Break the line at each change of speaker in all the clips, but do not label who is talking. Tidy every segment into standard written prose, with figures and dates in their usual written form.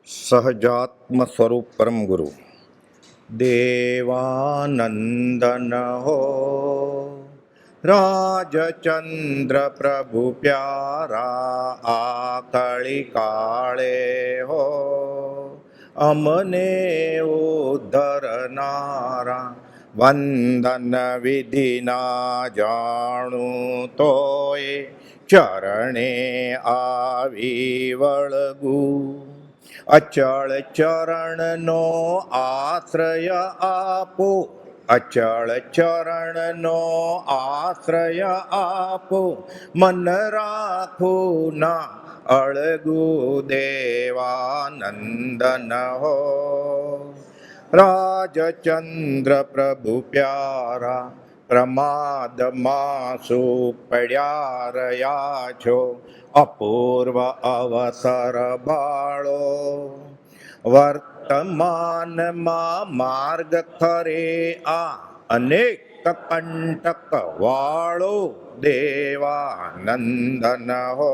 સહજાત્મ સ્વરૂપ પરમ ગુરુ દેવાનંદન હો રાજચંદ્ર પ્રભુ પ્યારા આકળી કાળે હો અમને ઉદ્ધરનારા વંદન વિધિ ના જાણું તોય ચરણે આવી વળગુ અચળ ચરણનો આશ્રય આપો અચળ ચરણનો આશ્રય આપો મન રાખું ના અળગુ દેવાનંદન હો રાજચંદ્ર પ્રભુ પ્યારા પ્રમાદમાં શું પડ્યા રહ્યા છો અપૂર્વ અવસર બાળો વર્તમાનમાં માર્ગ ખરે આ અનેક કંટક વાળો દેવાનંદન હો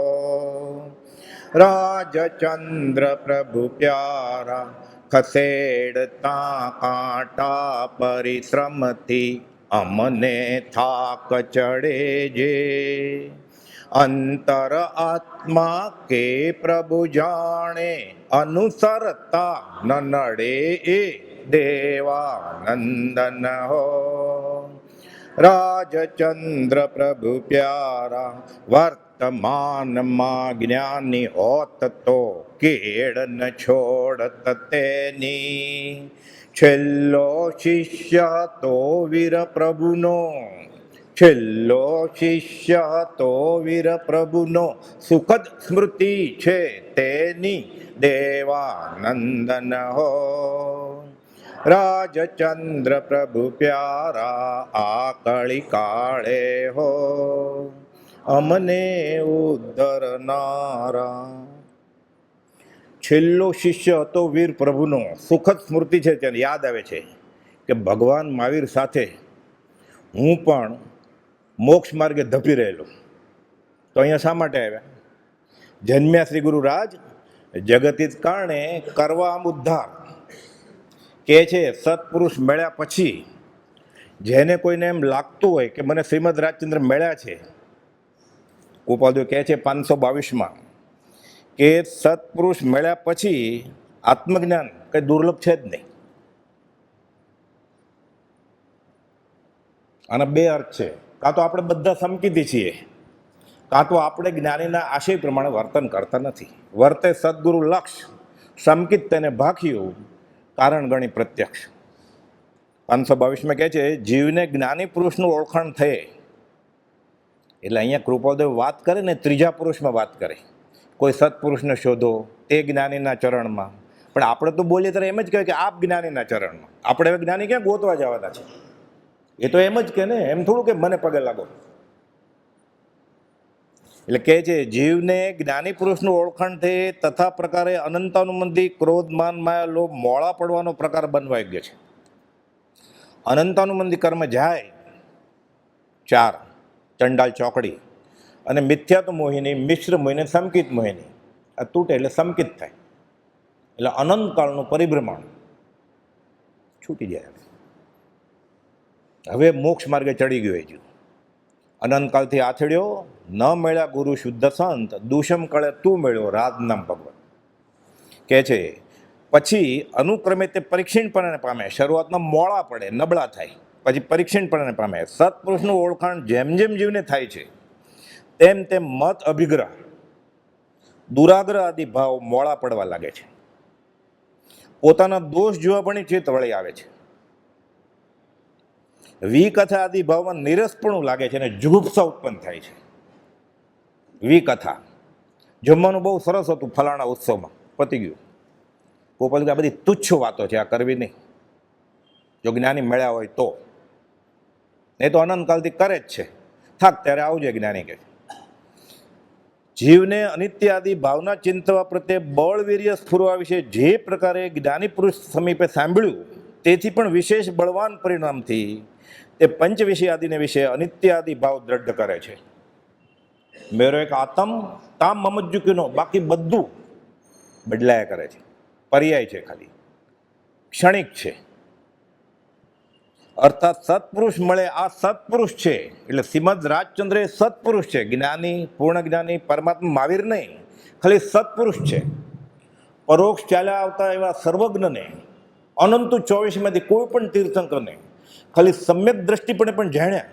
રાજચંદ્ર પ્રભુ પ્યારા ખસેડતા કાંટા પરિશ્રમથી અમને થાક ચડે જે અંતર આત્મા કે પ્રભુ જાણે અનુસરતા ન નડે એ દેવાનંદન હો રાજચંદ્ર પ્રભુ પ્યારા વર્તમાનમાં જ્ઞાની હોત તો કેળ ન છોડત તેની છેલ્લો શિષ્ય તો વીર પ્રભુનો છેલ્લો શિષ્ય તો વીર પ્રભુનો સુખદ સ્મૃતિ છે તેની દેવાનંદન હો રાજચંદ્ર પ્રભુ પ્યારા આકળી કાળે હો અમને ઉદ્ધરનારા. છેલ્લો શિષ્ય હતો વીર પ્રભુનો સુખદ સ્મૃતિ છે તેને યાદ આવે છે કે ભગવાન મહાવીર સાથે હું પણ મોક્ષ માર્ગે ધપી રહેલો. તો અહીંયા શા માટે આવ્યા? જન્મ્યા શ્રી ગુરુરાજ જગતિત કારણે કરવા આમ ઉદ્ધાર કે છે. સત્પુરુષ મળ્યા પછી જેને કોઈને એમ લાગતું હોય કે મને શ્રીમદ રાજચંદ્ર મળ્યા છે, ગોપાલદેવ કહે છે 522માં કે સત્પુરુષ મળ્યા પછી આત્મજ્ઞાન કંઈ દુર્લભ છે જ નહીં. આના બે અર્થ છે. કાં તો આપણે બધા સમકીતી છીએ, કાં તો આપણે જ્ઞાનીના આશય પ્રમાણે વર્તન કરતા નથી. વર્તે સદગુરુ લક્ષ સમકિત તેને ભાખ્યું કારણ ગણી પ્રત્યક્ષ. 522માં કહે છે જીવને જ્ઞાની પુરુષનું ઓળખાણ થયે. એટલે અહીંયા કૃપાદેવ વાત કરે ને ત્રીજા પુરુષમાં વાત કરે. કોઈ સત્પુરુષને શોધો તે જ્ઞાનીના ચરણમાં. પણ આપણે તો બોલીએ ત્યારે એમ જ કહે કે આપ જ્ઞાનીના ચરણમાં. આપણે હવે જ્ઞાની ક્યાં ગોતવા જવાના છે? એ તો એમ જ કે ને, એમ થોડું કે મને પગે લાગો. એટલે કહે છે જીવને જ્ઞાની પુરુષનું ઓળખાણ થયે તથા પ્રકારે અનંતાનુબંધી ક્રોધ માન માયા લોભ મોળા પડવાનો પ્રકાર બનવાઈ ગયો છે. અનંતાનુબંધી કર્મ જાય 4 ચંડાલ ચોકડી અને મિથ્યાત્વ મોહિની મિશ્ર મોહિની સંકિત મોહિની આ તૂટે એટલે સંકિત થાય. એટલે અનંતકાળનું પરિભ્રમણ છૂટી જાય. હવે મોક્ષ માર્ગે ચડી ગયો એ જીવ. અનંતકાળથી આથડ્યો ન મળ્યા ગુરુ શુદ્ધ સંત દુષમ કળે તું મળ્યો રાધનામ ભગવત. કહે છે પછી અનુક્રમે તે પરીક્ષણપણાને પામે. શરૂઆતમાં મોળા પડે, નબળા થાય, પછી પરીક્ષણપણાને પામે. સત્પુરુષનું ઓળખાણ જેમ જેમ જીવને થાય છે તેમ તેમ મત અભિગ્રહ દુરાગ્રહ આદિ ભાવ મોળા પડવા લાગે છે. પોતાના દોષ જોવા પણ ચિત્ત વળી આવે છે. વિકથા આદિ ભાવમાં નિરસપણું લાગે છે અને જુગુપ્સા ઉત્પન્ન થાય છે. વિકથા જમવાનું બહુ સરસ હતું ફલાણા ઉત્સવમાં, પતી ગયું. ગોપાલ આ બધી તુચ્છ વાતો છે, આ કરવી નહીં. જો જ્ઞાની મળ્યા હોય તો, નહીં તો અનંતકાલથી કરે જ છે. થાક ત્યારે આવજે જ્ઞાની કે. જીવને અનિત્ય આદિ ભાવના ચિંતવા પ્રત્યે બળવીર્ય સ્ફુરવા વિશે જે પ્રકારે જ્ઞાની પુરુષ સમીપે સાંભળ્યું તેથી પણ વિશેષ બળવાન પરિણામથી તે પંચ વિષય આદિને વિશે અનિત્ય આદિ ભાવ દ્રઢ કરે છે. મેરો એક આતમ તામ મમજ્જુકીનો, બાકી બધું બદલાયા કરે છે. પર્યાય છે, ખાલી ક્ષણિક છે. અર્થાત સત્પુરુષ મળે આ સત્પુરુષ છે. એટલે શ્રીમદ રાજચંદ્ર એ સત્પુરુષ છે, જ્ઞાની, પૂર્ણ જ્ઞાની, પરમાત્મા મહાવીર નહીં, ખાલી સત્પુરુષ છે. પરોક્ષ ચાલ્યા આવતા એવા સર્વજ્ઞને, અનંતુ 24માંથી કોઈ પણ તીર્થંકરને ખાલી સમ્યક દ્રષ્ટિપણે પણ જાણ્યા.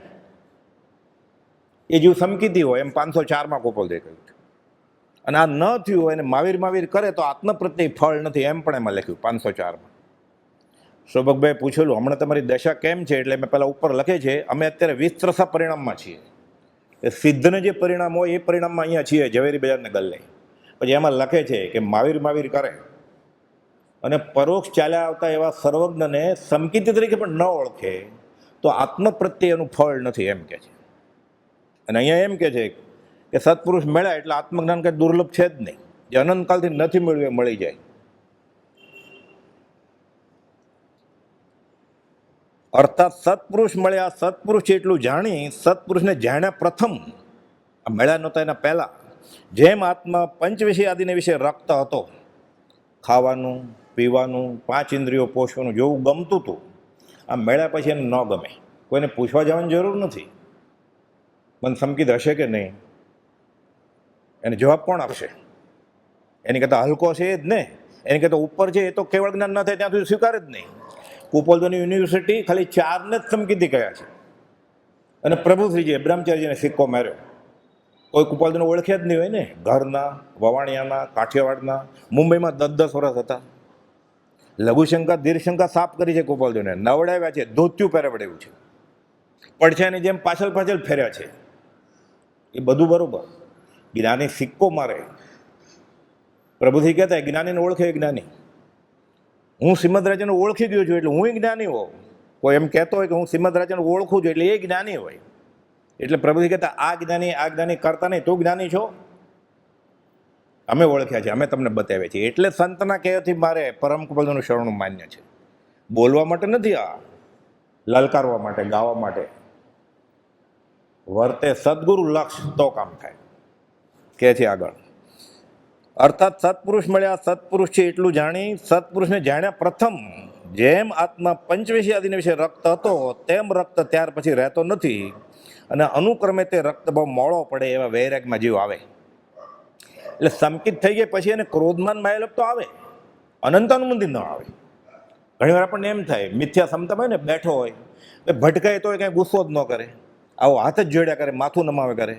એ જેવું સમકીતી હોય એમ 504માં ગોપાલદેવે કહ્યું છે. અને આ ન થયું હોય અને મહાવીર મહાવીર કરે તો આત્મ પ્રત્યે ફળ નથી, એમ પણ એમાં લખ્યું 504માં. શોભકભાઈ પૂછેલું હમણાં તમારી દશા કેમ છે, એટલે મેં પહેલાં ઉપર લખે છે અમે અત્યારે વિસ્તરસા પરિણામમાં છીએ. એ સિદ્ધને જે પરિણામ હોય એ પરિણામમાં અહીંયા છીએ, ઝવેરી બજારને ગલ્લે. પછી એમાં લખે છે કે મહાવીર મહાવીર કરે અને પરોક્ષ ચાલ્યા આવતા એવા સર્વજ્ઞને સમકીતી તરીકે પણ ન ઓળખે તો આત્મ પ્રત્યે એનું ફળ નથી, એમ કે છે. અને અહીંયા એમ કે છે કે સત્પુરુષ મળ્યા એટલે આત્મજ્ઞાન કંઈ દુર્લભ છે જ નહીં, જે અનંતકાલથી નથી મળ્યું એ મળી જાય. અર્થાત સત્પુરુષ મળ્યા, સત્પુરુષ એટલું જાણી, સત્પુરુષને જાણ્યા પ્રથમ, આ મળ્યા નહોતા એના પહેલા, જેમ આત્મા પંચવિષય આદિને વિશે રક્ત હતો, ખાવાનું, પીવાનું, 5 ઇન્દ્રિયો પોષવાનું જેવું ગમતું હતું, આ મળ્યા પછી એને ન ગમે. કોઈને પૂછવા જવાની જરૂર નથી, મને સમકીત હશે કે નહીં, એને જવાબ કોણ આપશે? એની કરતાં હલકો છે એ જ ને, એની કરતાં ઉપર છે એ તો કેવળ જ્ઞાન ના થાય ત્યાં સુધી સ્વીકારે જ નહીં. કુપોલદેવની યુનિવર્સિટી ખાલી 4ને જ સમકીતી કહ્યા છે. અને પ્રભુશ્રીજીએ બ્રહ્મચારીજીને સિક્કો માર્યો. કોઈ કુપોલદેવને ઓળખ્યા જ નહીં હોય ને, ઘરના, વવાણિયાના, કાઠિયાવાડના, મુંબઈમાં 10-10 વર્ષ હતા. લઘુશંકા દીર્ઘશંકા સાફ કરી છે કુપોલદેવને, નવડાવ્યા છે, ધોતિયું પહેરાવડાવ્યું છે, પડછાની જેમ પાછળ પાછળ ફેર્યા છે. એ બધું બરોબર. જ્ઞાની સિક્કો મારે. પ્રભુશ્રી કહેતા જ્ઞાનીને ઓળખે જ્ઞાની. હું શ્રીમદ રાજાને ઓળખી ગયો છું એટલે હું જ્ઞાની હોઉં. કોઈ એમ કહેતો હોય કે હું શ્રીમદ રાજાને ઓળખું છું એટલે એ જ્ઞાની હોય. એટલે પ્રભુજી કહેતા આ જ્ઞાની કરતા નહીં, તું જ્ઞાની છો, અમે ઓળખ્યા છે, અમે તમને બતાવ્યા છીએ. એટલે સંતના કહેવાથી મારે પરમ કુપોલદેવનું શરણું માન્ય છે. બોલવા માટે નથી, આ લલકારવા માટે, ગાવા માટે. વર્તે સદગુરુ લક્ષ તો કામ થાય, કે છે આગળ. અર્થાત સત્પુરુષ મળ્યા, સત્પુરુષ છે એટલું જાણી, સત્પુરુષને જાણ્યા પ્રથમ, જેમ આત્મા પંચવિષય આદિને વિશે રક્ત હતો તેમ રક્ત ત્યાર પછી રહેતો નથી, અને અનુક્રમે તે રક્ત બહુ મોડો પડે એવા વૈરાગમાં જીવ આવે. એટલે સમકિત થઈ ગયા પછી એને ક્રોધમાન માયેલપ તો આવે, અનંતાનુબંધી ન આવે. ઘણી વાર આપણને એમ થાય, મિથ્યા ક્ષમતા હોય ને, બેઠો હોય ભટકાય તો કાંઈ ગુસ્સો જ ન કરે, આવો હાથ જ જોડ્યા કરે, માથું નમાવે કરે,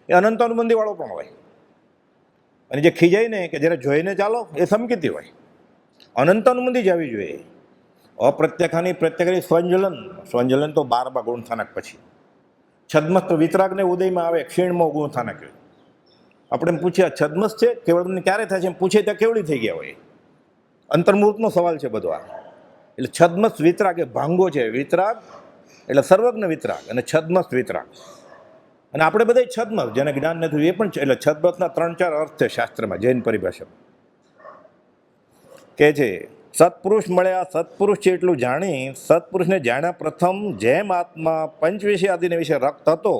એ અનંતાનુબંધી વાળો પણ હોય. અને જે ખીજાય ને કે જ્યારે જોઈને ચાલો એ સમકીતી હોય. અનંતાનુબંધી જ આવી જોઈએ. અપ્રત્યખાની પ્રત્યખાની સ્વંજલન તો 12 ગુણ સ્થાનક પછી. છદ્મસ્ત વિતરાગને ઉદયમાં આવે, ક્ષીણમાં ગુણ સ્થાનક. આપણે એમ પૂછ્યા છદ્મસ છે કેવળ ક્યારે થાય છે એમ પૂછે ત્યાં કેવડી થઈ ગયા હોય. અંતર્મૂર્તનો સવાલ છે બધો આ. એટલે છદ્મસ વિતરાગ એ ભાંગો છે. વિતરાગ એટલે સર્વજ્ઞ વિતરાગ અને છદ્મસ વિતરાગ. અને આપણે બધા છદ્મસ, જેને જ્ઞાન નથી એ પણ છે. એટલે છદ્મસના 3-4 અર્થ છે શાસ્ત્રમાં, જૈન પરિભાષામાં. કે છે સત્પુરુષ મળ્યા, સત્પુરુષ છે એટલું જાણી, સત્પુરુષને જાણ્યા પ્રથમ, જેમ આત્મા પંચવિષય આદિને વિશે રક્ત હતો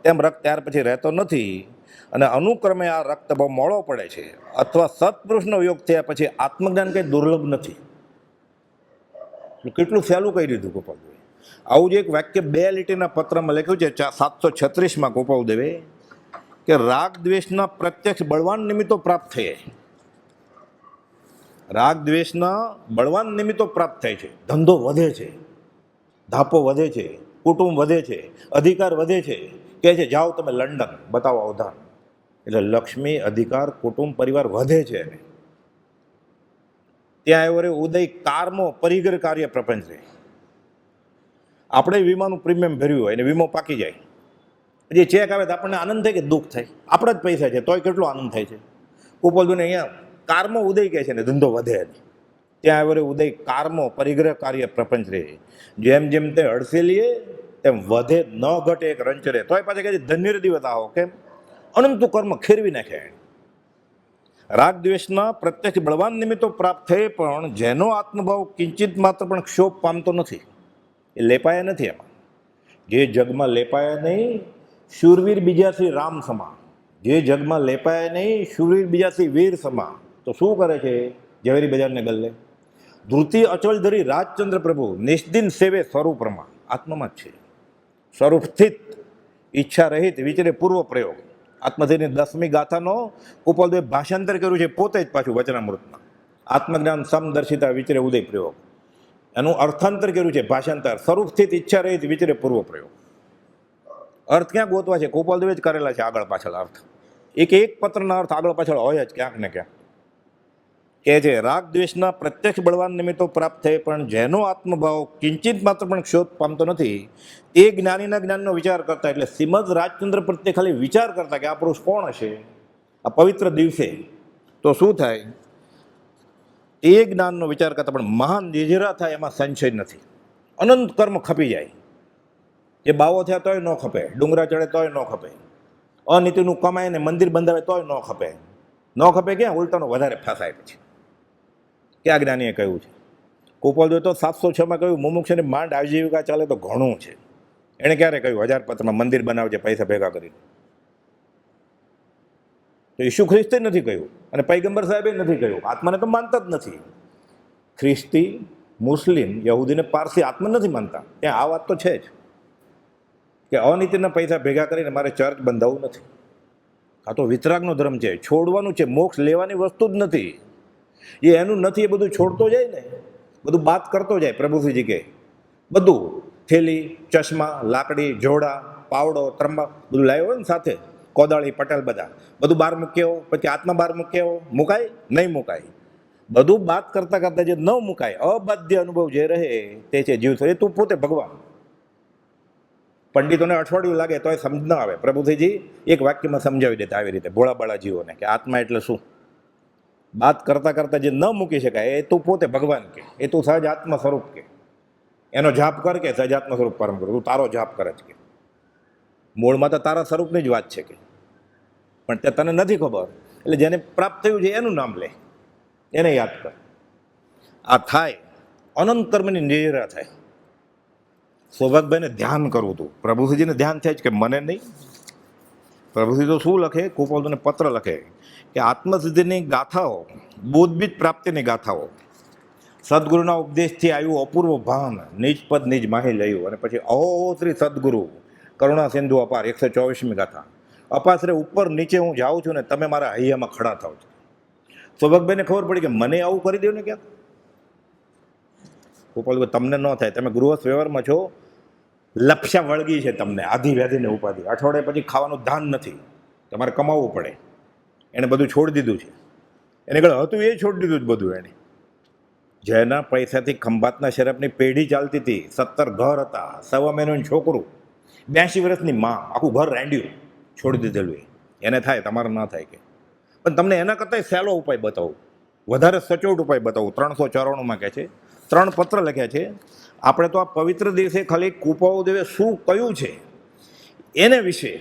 તેમ રક્ત ત્યાર પછી રહેતો નથી, અને અનુક્રમે આ રક્ત બહુ મોડો પડે છે, અથવા સત્પુરુષનો યોગ થયા પછી આત્મજ્ઞાન કંઈ દુર્લભ નથી. કેટલું સહેલું કહી દીધું ગોપાલદેવે. આવું જ એક વાક્ય 2 લીટીના પત્રમાં લખ્યું છે 736માં ગોપાલદેવે, કે રાગ દ્વેષના પ્રત્યક્ષ બળવાન નિમિત્તો પ્રાપ્ત થયે. રાગ દ્વેષના બળવાન નિમિત્તો પ્રાપ્ત થાય છે. ધંધો વધે છે, ધાપો વધે છે, કુટુંબ વધે છે, અધિકાર વધે છે. કહે છે જાઓ તમે લંડન, બતાવો અવધાન. એટલે લક્ષ્મી, અધિકાર, કુટુંબ, પરિવાર વધે છે. ત્યાં આવ્યો રે ઉદય કારમો પરિગ્રહ કાર્ય પ્રપંચ રહે. આપણે વીમાનું પ્રીમિયમ ભર્યું હોય અને વીમો પાકી જાય, જે ચેક આવે તો આપણને આનંદ થાય કે દુઃખ થાય? આપણા જ પૈસા છે તોય કેટલો આનંદ થાય છે. કુપોલદેવને અહીંયા કારમો ઉદય કહે છે ને ધંધો વધે. ત્યાં આવ્યો રે ઉદય કારમો પરિગ્રહ કાર્ય પ્રપંચ રહે. જેમ જેમ તે હડસેલીએ તેમ વધે, ન ઘટે એક રંચરે. તોય પાછા કહે છે ધન્ય દિવસ આવો. કેમ? અનંતું કર્મ ખેરવી નાખે. રાગ દ્વેષના પ્રત્યક્ષ બળવાન નિમિત્તો પ્રાપ્ત થઈ, પણ જેનો આત્મભાવ કિંચિત માત્ર પણ ક્ષોભ પામતો નથી, એ લેપાયા નથી. એમાં જે જગમાં લેપાયા નહીં, શૂરવીર બીજા શ્રી રામ સમા. જે જગમાં લેપાયા નહીં, શૂરવીર બીજા શ્રી વીર સમા. તો શું કરે છે? ઝવેરી બજારને ગલ્લે. ધૃતિ અચલ ધરી રાજચંદ્ર પ્રભુ નિષ્દિન સેવે સ્વરૂપમાં, આત્મામાં જ છે. સ્વરૂપ સ્થિત ઈચ્છા રહિત વિચરે પૂર્વ પ્રયોગ. આત્મધેયની 10મી ગાથાનો કુપાલદેવે ભાષાંતર કર્યું છે પોતે જ પાછું વચનામૃતમાં. આત્મજ્ઞાન સમદર્શિતા વિચરે ઉદય પ્રયોગ, એનું અર્થાંતર કર્યું છે ભાષાંતર. સ્વરૂપ સ્થિત ઈચ્છા રહિત વિચરે પૂર્વ પ્રયોગ. અર્થ ક્યાં ગોતવા છે? કુપાલદેવે જ કરેલા છે આગળ પાછળ અર્થ. એક પત્રના અર્થ આગળ પાછળ હોય જ ક્યાંક ને ક્યાંક. કે છે રાગ દ્વેષના પ્રત્યક્ષ બળવાન નિમિત્તો પ્રાપ્ત થાય, પણ જેનો આત્મભાવ કિંચિત માત્ર પણ ક્ષોધ પામતો નથી, તે જ્ઞાનીના જ્ઞાનનો વિચાર કરતા, એટલે શ્રીમદ રાજચંદ્ર પ્રત્યે ખાલી વિચાર કરતા કે આ પુરુષ કોણ હશે આ પવિત્ર દિવસે, તો શું થાય? એ જ્ઞાનનો વિચાર કરતા પણ મહાન નિજરા થાય એમાં સંશય નથી. અનંત કર્મ ખપી જાય. એ બાવો થયા તોય ન ખપે, ડુંગરા ચડે તોય ન ખપે, અનીતિનું કમાય ને મંદિર બંધાવે તોય ન ખપે. ન ખપે ક્યાં? ઉલટાનો વધારે ફસાય. પછી ક્યાં જ્ઞાનીએ કહ્યું છે? કુપાલદેવે તો 706માં કહ્યું મુમુક્ષુની માંડ આજીવિકા ચાલે તો ઘણું છે. એણે ક્યારે કહ્યું? 1000 પત્રમાં મંદિર બનાવજે પૈસા ભેગા કરીને. તો ઈસુ ખ્રિસ્તે નથી કહ્યું અને પૈગંબર સાહેબે નથી કહ્યું. આત્માને તો માનતા જ નથી. ખ્રિસ્તી, મુસ્લિમ, યહૂદીને પારસી આત્મા નથી માનતા. ત્યાં આ વાત તો છે જ કે અનીતિના પૈસા ભેગા કરીને મારે ચર્ચ બંધાવવું નથી. આ તો વિતરાગનો ધર્મ છે, છોડવાનું છે. મોક્ષ લેવાની વસ્તુ જ નથી. એ એનું નથી, એ બધું છોડતો જાય ને, બધું બાત કરતો જાય. પ્રભુશ્રીજી કે બધું થેલી, ચશ્મા, લાકડી, જોડા, પાવડો, ત્રંબા બધું લાવ્યો હોય ને સાથે, કોદાળી, પટેલ બધા બધું બહાર મૂક્યો. પછી આત્મા બહાર મૂક્યો, મુકાય નહીં મુકાય. બધું બાત કરતાં કરતાં જે ન મુકાય, અબાધ્ય અનુભવ જે રહે તે છે જીવ. એ તું પોતે ભગવાન. પંડિતોને અઠવાડિયું લાગે તોય સમજ ન આવે. પ્રભુશ્રીજી એક વાક્યમાં સમજાવી દેતા આવી રીતે ભોળા બાળા જીવોને કે આત્મા એટલે શું. બાત કરતાં કરતાં જે ન મૂકી શકાય એ તું પોતે ભગવાન કે, એ તું સહજ આત્મ સ્વરૂપ કે. એનો જાપ કર કે સહજ આત્મ સ્વરૂપ પરમ કર. તું તારો જાપ કરે છે કે મૂળમાં તો તારા સ્વરૂપની જ વાત છે કે, પણ તે તને નથી ખબર. એટલે જેને પ્રાપ્ત થયું છે એનું નામ લે, એને યાદ કર. આ થાય અનંત કર્મની નિજરા થાય. સૌભાગભાઈને ધ્યાન કરવું હતું. પ્રભુશ્રીજીને ધ્યાન થાય છે કે મને નહીં. પ્રભુશ્રી તો શું લખે? કુપાલદેવને પત્ર લખે કે આત્મસિદ્ધિની ગાથાઓ, બોધબીજ પ્રાપ્તિની ગાથાઓ, સદગુરુના ઉપદેશથી આવ્યું અપૂર્વ ભાન, નિજ પદ નિજ માહી લયું. અને પછી અહો શ્રી સદગુરુ કરુણા સિંધુ અપાર 124મી ગાથા. અપાશ્રે ઉપર નીચે હું જાઉં છું ને તમે મારા હૈયામાં ખડા થાવ છો. સૌભાગભાઈને ખબર પડી કે મને આવું કરી દો ને ક્યાંક. કુપાલભાઈ તમને ન થાય, તમે ગૃહસ્થ વ્યવહારમાં છો, લપસ્યા વળગી છે તમને આધિ વ્યાધિને ઉપાધિ. અઠવાડિયા પછી ખાવાનું ધાન નથી, તમારે કમાવવું પડે. એણે બધું છોડી દીધું છે. એને આગળ હતું એ છોડી દીધું જ બધું એણે. જેના પૈસાથી ખંભાતના શરાબની પેઢી ચાલતી હતી, 17 ઘર હતા, 1.25 મહિનાનું છોકરું, 82 વર્ષની માં, આખું ઘર રાંડ્યું, છોડી દીધેલું. એને થાય, તમારે ના થાય કે. પણ તમને એના કરતાં સહેલો ઉપાય બતાવું, વધારે સચોટ ઉપાય બતાવું. 394માં કહે છે, 3 પત્ર લખ્યા છે. આપણે તો આ પવિત્ર દિવસે ખાલી કુપાલદેવે શું કહ્યું છે એને વિશે,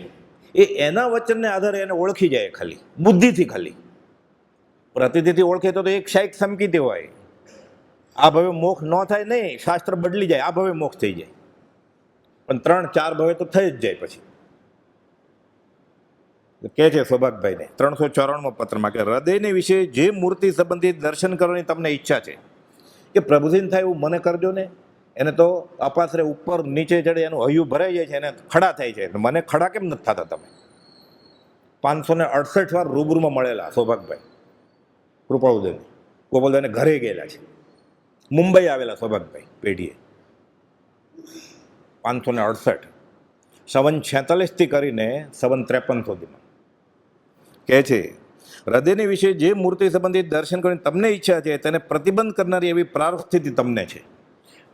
એના વચનને આધારે એને ઓળખી જાય ખાલી બુદ્ધિથી. ખાલી પ્રતિથિથી ઓળખે તો એક શાયક સમકીતી હોય. આ ભવે મોક્ષ ન થાય નહીં, શાસ્ત્ર બદલી જાય, આ ભવે મોક્ષ થઈ જાય. પણ 3-4 ભવે તો થઈ જ જાય. પછી કહે છે સૌભાગભાઈને 394માં પત્રમાં કે હૃદયને વિશે જે મૂર્તિ સંબંધિત દર્શન કરવાની તમને ઈચ્છા છે કે પ્રભુજીને થાય એવું મને કરજો ને. એને તો અપાશ્રે ઉપર નીચે ચડે એનું હૈયું ભરાઈ જાય છે, એને ખડા થાય છે. મને ખડા કેમ નથી થતા? તમે 568 વાર રૂબરૂમાં મળેલા સૌભાગભાઈ કૃપાળુદેવને ઘરે ગયેલા છે. મુંબઈ આવેલા સૌભાગભાઈ પેઢીએ 568, 46થી કરીને 53 સુધીમાં. કહે છે હૃદયની વિશે જે મૂર્તિ સંબંધિત દર્શન કરીને તમને ઈચ્છા છે તેને પ્રતિબંધ કરનારી એવી પ્રારબ્ધ સ્થિતિ તમને છે.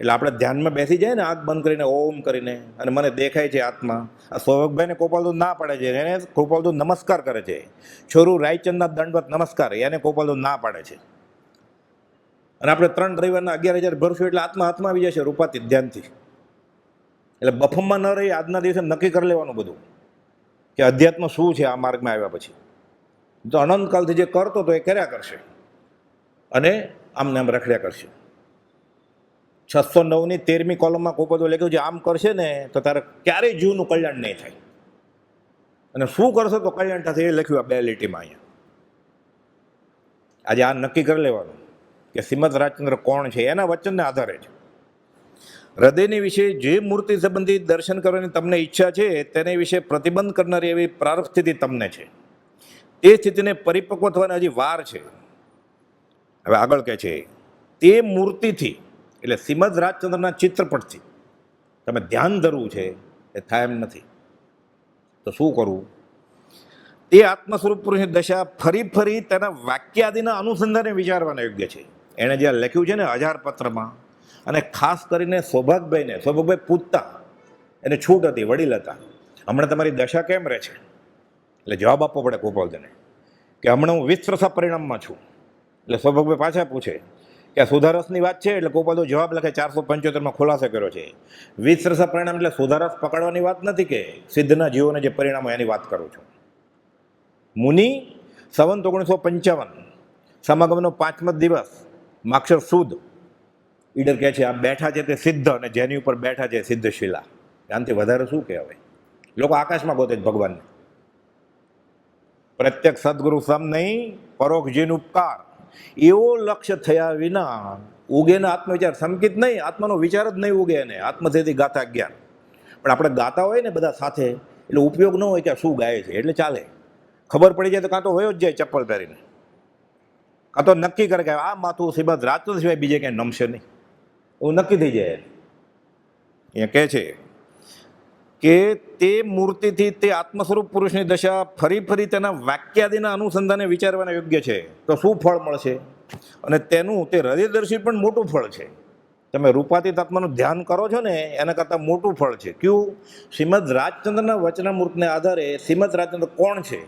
એટલે આપણે ધ્યાનમાં બેસી જાય ને આંખ બંધ કરીને ઓમ કરીને, અને મને દેખાય છે આત્મા. આ સૌભાગભાઈને કૃપાલદેવ ના પાડે છે, એને કૃપાલદેવ નમસ્કાર કરે છે. છોરું રાયચંદના દંડવત નમસ્કાર, એને કૃપાલદેવ ના પાડે છે. અને આપણે 3 રવિવારના 11,000 ભરશું એટલે આત્મા હાથમાં આવી જશે રૂપાતી ધ્યાનથી. એટલે બફમમાં ન રહી આજના દિવસે નક્કી કરી લેવાનું બધું કે અધ્યાત્મ શું છે. આ માર્ગમાં આવ્યા પછી તો અનંતકાલથી જે કરતો તો એ કર્યા કરશે અને આમને આમ રખડ્યા કરશે. 609ની 13મી કોલમમાં કુપાલદેવે લખ્યું છે આમ કરશે ને તો તારે ક્યારેય જીવનું કલ્યાણ નહીં થાય. અને શું કરશો તો કલ્યાણ થશે એ લખ્યું આ 2 લીટીમાં અહીંયા. આજે આ નક્કી કરી લેવાનું કે શ્રીમદ રાજચંદ્ર કોણ છે એના વચનને આધારે છે. હૃદયની વિશે જે મૂર્તિ સંબંધિત દર્શન કરવાની તમને ઈચ્છા છે તેની વિશે પ્રતિબંધ કરનારી એવી પ્રારબ્ધ સ્થિતિ તમને છે. એ સ્થિતિને પરિપક્વ થવાની હજી વાર છે. હવે આગળ કહે છે, તે મૂર્તિથી એટલે શ્રીમદ રાજચંદ્રના ચિત્રપટથી તમે ધ્યાન ધરવું છે એ થાય એમ નથી. તો શું કરવું? તે આત્મ સ્વરૂપ પુરુષની દશા ફરી ફરી તેના વાક્યાદિના અનુસંધાને વિચારવાના યોગ્ય છે. એણે જે લખ્યું છે ને 1000 પત્રમાં, અને ખાસ કરીને સૌભાગભાઈ પૂછતા, એને છૂટ હતી, વડીલ હતા, હમણાં તમારી દશા કેમ રહે છે? એટલે જવાબ આપવો પડે ગોપાલજીને કે હમણાં હું 20 વર્ષના પરિણામમાં છું. એટલે સૌભાગભાઈ પાછા પૂછે કે આ સુધારસની વાત છે? એટલે ગોપાલજી જવાબ લખે 475માં ખુલાસો કર્યો છે. 20 વર્ષના પરિણામ એટલે સુધારસ પકડવાની વાત નથી, કે સિદ્ધના જીવોને જે પરિણામો એની વાત કરું છું. મુનિ સંવત 1955 સમાગમનો 5મો દિવસ માક્ષર સુદ ઈડર કહે છે, આ બેઠા છે તે સિદ્ધ, અને જેની ઉપર બેઠા છે સિદ્ધ શિલા. આનાથી વધારે શું કહેવાય? લોકો આકાશમાં ગોતે છે ભગવાનને. પ્રત્યક્ષ સદગુરુ સમ નહીં, પરોક્ષ જીન ઉપકાર, એવો લક્ષ્ય થયા વિના ઉગે ને આત્મવિચાર. સંકિત નહીં, આત્માનો વિચાર જ નહીં ઉગે. એને આત્મથી ગાતા જ્ઞાન. પણ આપણે ગાતા હોય ને બધા સાથે, એટલે ઉપયોગ ન હોય કે શું ગાય છે એટલે ચાલે. ખબર પડી જાય તો કાં તો હોય જ જાય ચપ્પલ પહેરીને, કાં તો નક્કી કરે કે આ માથું શ્રીમદ રાજચંદ્ર સિવાય બીજે ક્યાંય નમશે નહીં, એવું નક્કી થઈ જાય. અહીંયા કહે છે કે તે મૂર્તિથી તે આત્મ સ્વરૂપ પુરુષની દશા ફરી ફરી તેના વાક્યાદિના અનુસંધાને વિચારવાના યોગ્ય છે. તો શું ફળ મળશે? અને તેનું તે હૃદયદર્શી પણ મોટું ફળ છે. તમે રૂપાતીત આત્માનું ધ્યાન કરો છો ને એના કરતાં મોટું ફળ છે. કયું? શ્રીમદ રાજચંદ્રના વચનામૃતને આધારે શ્રીમદ રાજચંદ્ર કોણ છે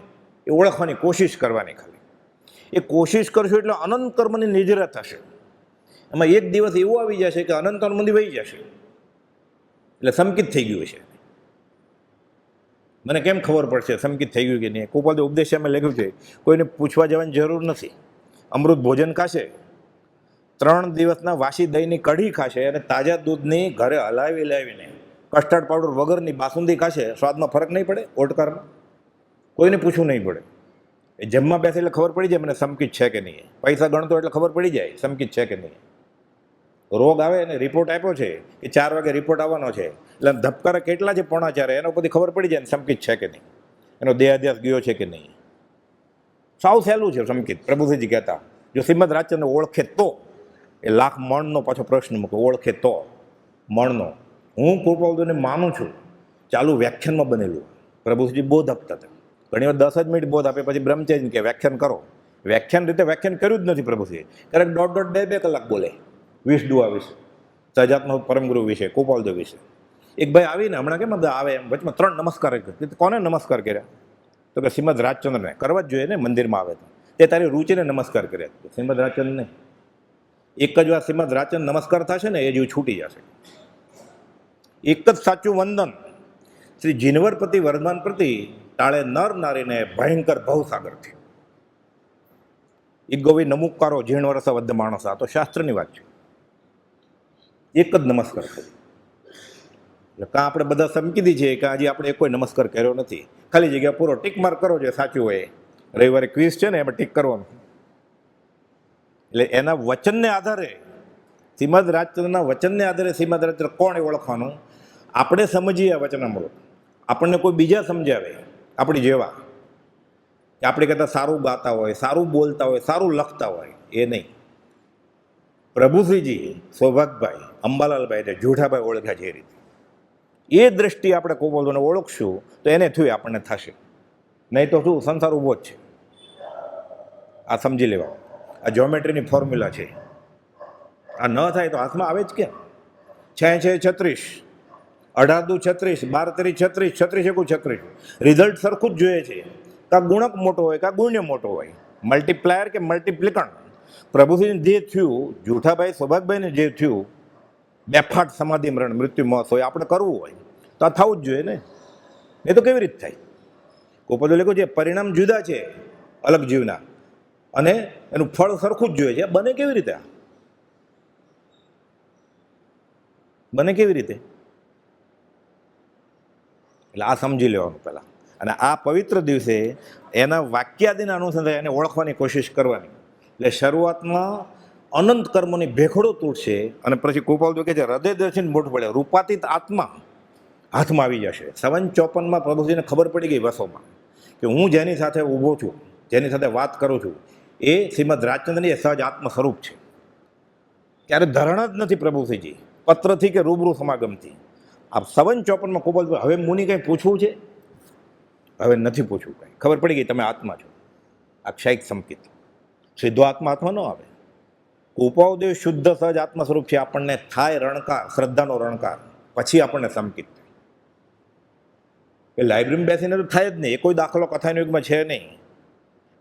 એ ઓળખવાની કોશિશ કરવાની. ખાલી એ કોશિશ કરશો એટલે અનંત કર્મની નિજરા થશે. એમાં એક દિવસ એવું આવી જશે કે અનંત અનુમતિ વહી જશે, એટલે સંકિત થઈ ગયું છે. મને કેમ ખબર પડશે સંકિત થઈ ગયું કે નહીં? ગોપાલ ઉપદેશ અમે લખ્યું છે, કોઈને પૂછવા જવાની જરૂર નથી. અમૃત ભોજન ખાશે, 3 દિવસના વાસી દહીંની કઢી ખાશે, અને તાજા દૂધની ઘરે હલાવી લાવીને કસ્ટર્ડ પાવડર વગરની બાસુંદી ખાશે, સ્વાદમાં ફરક નહીં પડે? ઓટકારમાં કોઈને પૂછવું નહીં પડે. એ જમવા બેસે એટલે ખબર પડી જાય મને સંકિત છે કે નહીં. પૈસા ગણતો એટલે ખબર પડી જાય સંકિત છે કે નહીં. રોગ આવે અને રિપોર્ટ આપ્યો છે કે 4 વાગે રિપોર્ટ આવવાનો છે, એટલે ધબકારા કેટલા છે 4:30, એનો બધી ખબર પડી જાય સંકિત છે કે નહીં, એનો દેહાદ્યાસ ગયો છે કે નહીં. સાવ સહેલું છે સંકિત. પ્રભુજી કહેતા, જો શ્રીમદ રાજચંદ્ર ઓળખે તો, એ લાખ મણનો પાછો પ્રશ્ન મૂકો, ઓળખે તો મણનો. હું કૃપાલજીને માનું છું, ચાલુ વ્યાખ્યાનમાં બનેલું. પ્રભુજી બોધ આપતા હતા, ઘણી વાર 10 જ મિનિટ બોધ આપે, પછી બ્રહ્મચારી કે વ્યાખ્યાન કરો. વ્યાખ્યાન રીતે વ્યાખ્યાન કર્યું જ નથી પ્રભુજી. ક્યારેક 1.5 2 કલાક બોલે 20 દુઆ વિશે, સજાત્મ પરમગુરુ વિશે, ગોપાલદેવ વિશે. એક ભાઈ આવીને હમણાં કેમ બધા આવે એમ વચમાં 3 નમસ્કાર કર્યા. કોને નમસ્કાર કર્યા? તો કે શ્રીમદ રાજચંદ્રને. કરવા જ જોઈએ ને, મંદિરમાં આવે તો. તે તારી રૂચિને નમસ્કાર કર્યા, શ્રીમદ રાજચંદ્રને. એક જ વાર શ્રીમદ રાજચંદ્ર નમસ્કાર થશે ને એ જેવું છૂટી જશે. એક જ સાચું વંદન શ્રી જીનવરપતિ વર્ધમાન પ્રતિ ટાળે નર નારીને ભયંકર ભવસાગરથી. ગોવી નમુકારો જીણ વરસ વદ્ધ માણસ. આ તો શાસ્ત્રની વાત છે. એક જ નમસ્કાર કર્યો. એટલે કાં આપણે બધા સમકીદી છે કે હજી આપણે કોઈ નમસ્કાર કર્યો નથી. ખાલી જગ્યા પૂરો ટીક માર્ક કરો જે સાચું હોય. રવિવારે ક્વિઝ છે ને એમાં ટીક કરવાનું. એટલે એના વચનને આધારે, શ્રીમદ રાજચંદ્રના વચનને આધારે શ્રીમદ રાજચંદ્ર કોણ એ ઓળખવાનું. આપણે સમજીએ વચનામૃત, આપણને કોઈ બીજા સમજાવે આપણી જેવા, કે આપણે કહેતા સારું ગાતા હોય, સારું બોલતા હોય, સારું લખતા હોય, એ નહીં. પ્રભુશ્રીજી, સૌભાગભાઈ, અંબાલાલભાઈ ને જૂઠાભાઈ ઓળખ્યા છે એ રીતે. એ દ્રષ્ટિએ આપણે કોબોલોને ઓળખશું તો એને થયું આપણને થશે. નહીં તો શું, સંસાર ઊભો જ છે. આ સમજી લેવા. આ જ્યોમેટ્રીની ફોર્મ્યુલા છે. આ ન થાય તો હાથમાં આવે જ કેમ? 6 6 36, 18 દુ 36, 12 3 36, 36 1 36. રિઝલ્ટ સરખું જ જોઈએ છે. કાં ગુણક મોટો હોય કાં ગુણ્ય મોટો હોય, મલ્ટીપ્લાયર કે મલ્ટીપ્લિકન્ટ. પ્રભુજીને જે થયું, જૂઠાભાઈ સૌભાગભાઈને જે થયું, બેફાટ સમાધિ મરણ મૃત્યુ મોત હોય, આપણે કરવું હોય તો આ થવું જ જોઈએ ને. એ તો કેવી રીતે થાય? ગોપાલ લખ્યું છે પરિણામ જુદા છે અલગ જીવના, અને એનું ફળ સરખું જ જોઈએ છે. બને કેવી રીતે? બને કેવી રીતે? એટલે આ સમજી લેવાનું પહેલાં. અને આ પવિત્ર દિવસે એના વાક્યાદિના અનુસંધાને એને ઓળખવાની કોશિશ કરવાની. એટલે શરૂઆતમાં અનંત કર્મોની ભેખડો તૂટશે અને પછી કૃપાળુ કે છે હૃદય દર્શન મોઢું પડે, રૂપાતીત આત્મા હાથમાં આવી જશે. 57 પ્રભુજીને ખબર પડી ગઈ વસોમાં કે હું જેની સાથે ઊભો છું, જેની સાથે વાત કરું છું, એ શ્રીમદ રાજચંદ્રની સહજ આત્મ સ્વરૂપ છે. ત્યારે ધરણ જ નથી પ્રભુશ્રીજી, પત્રથી કે રૂબરૂ સમાગમથી. આ 57 કૃપાળુ હવે મુનિ કંઈ પૂછવું છે? હવે નથી પૂછવું કંઈ, ખબર પડી ગઈ તમે આત્મા છો. આ ક્ષયિક સંકિત, સીધો આત્મા હાથમાં ન આવે. કૃપાળુદેવ શુદ્ધ સહજ આત્મ સ્વરૂપ છે. આપણને થાય રણકાર, શ્રદ્ધાનો રણકાર, પછી આપણને સંકિત થાય. એ લાઇબ્રેરીમાં બેસીને તો થાય જ નહીં. એ કોઈ દાખલો કથાના યુગમાં છે નહીં.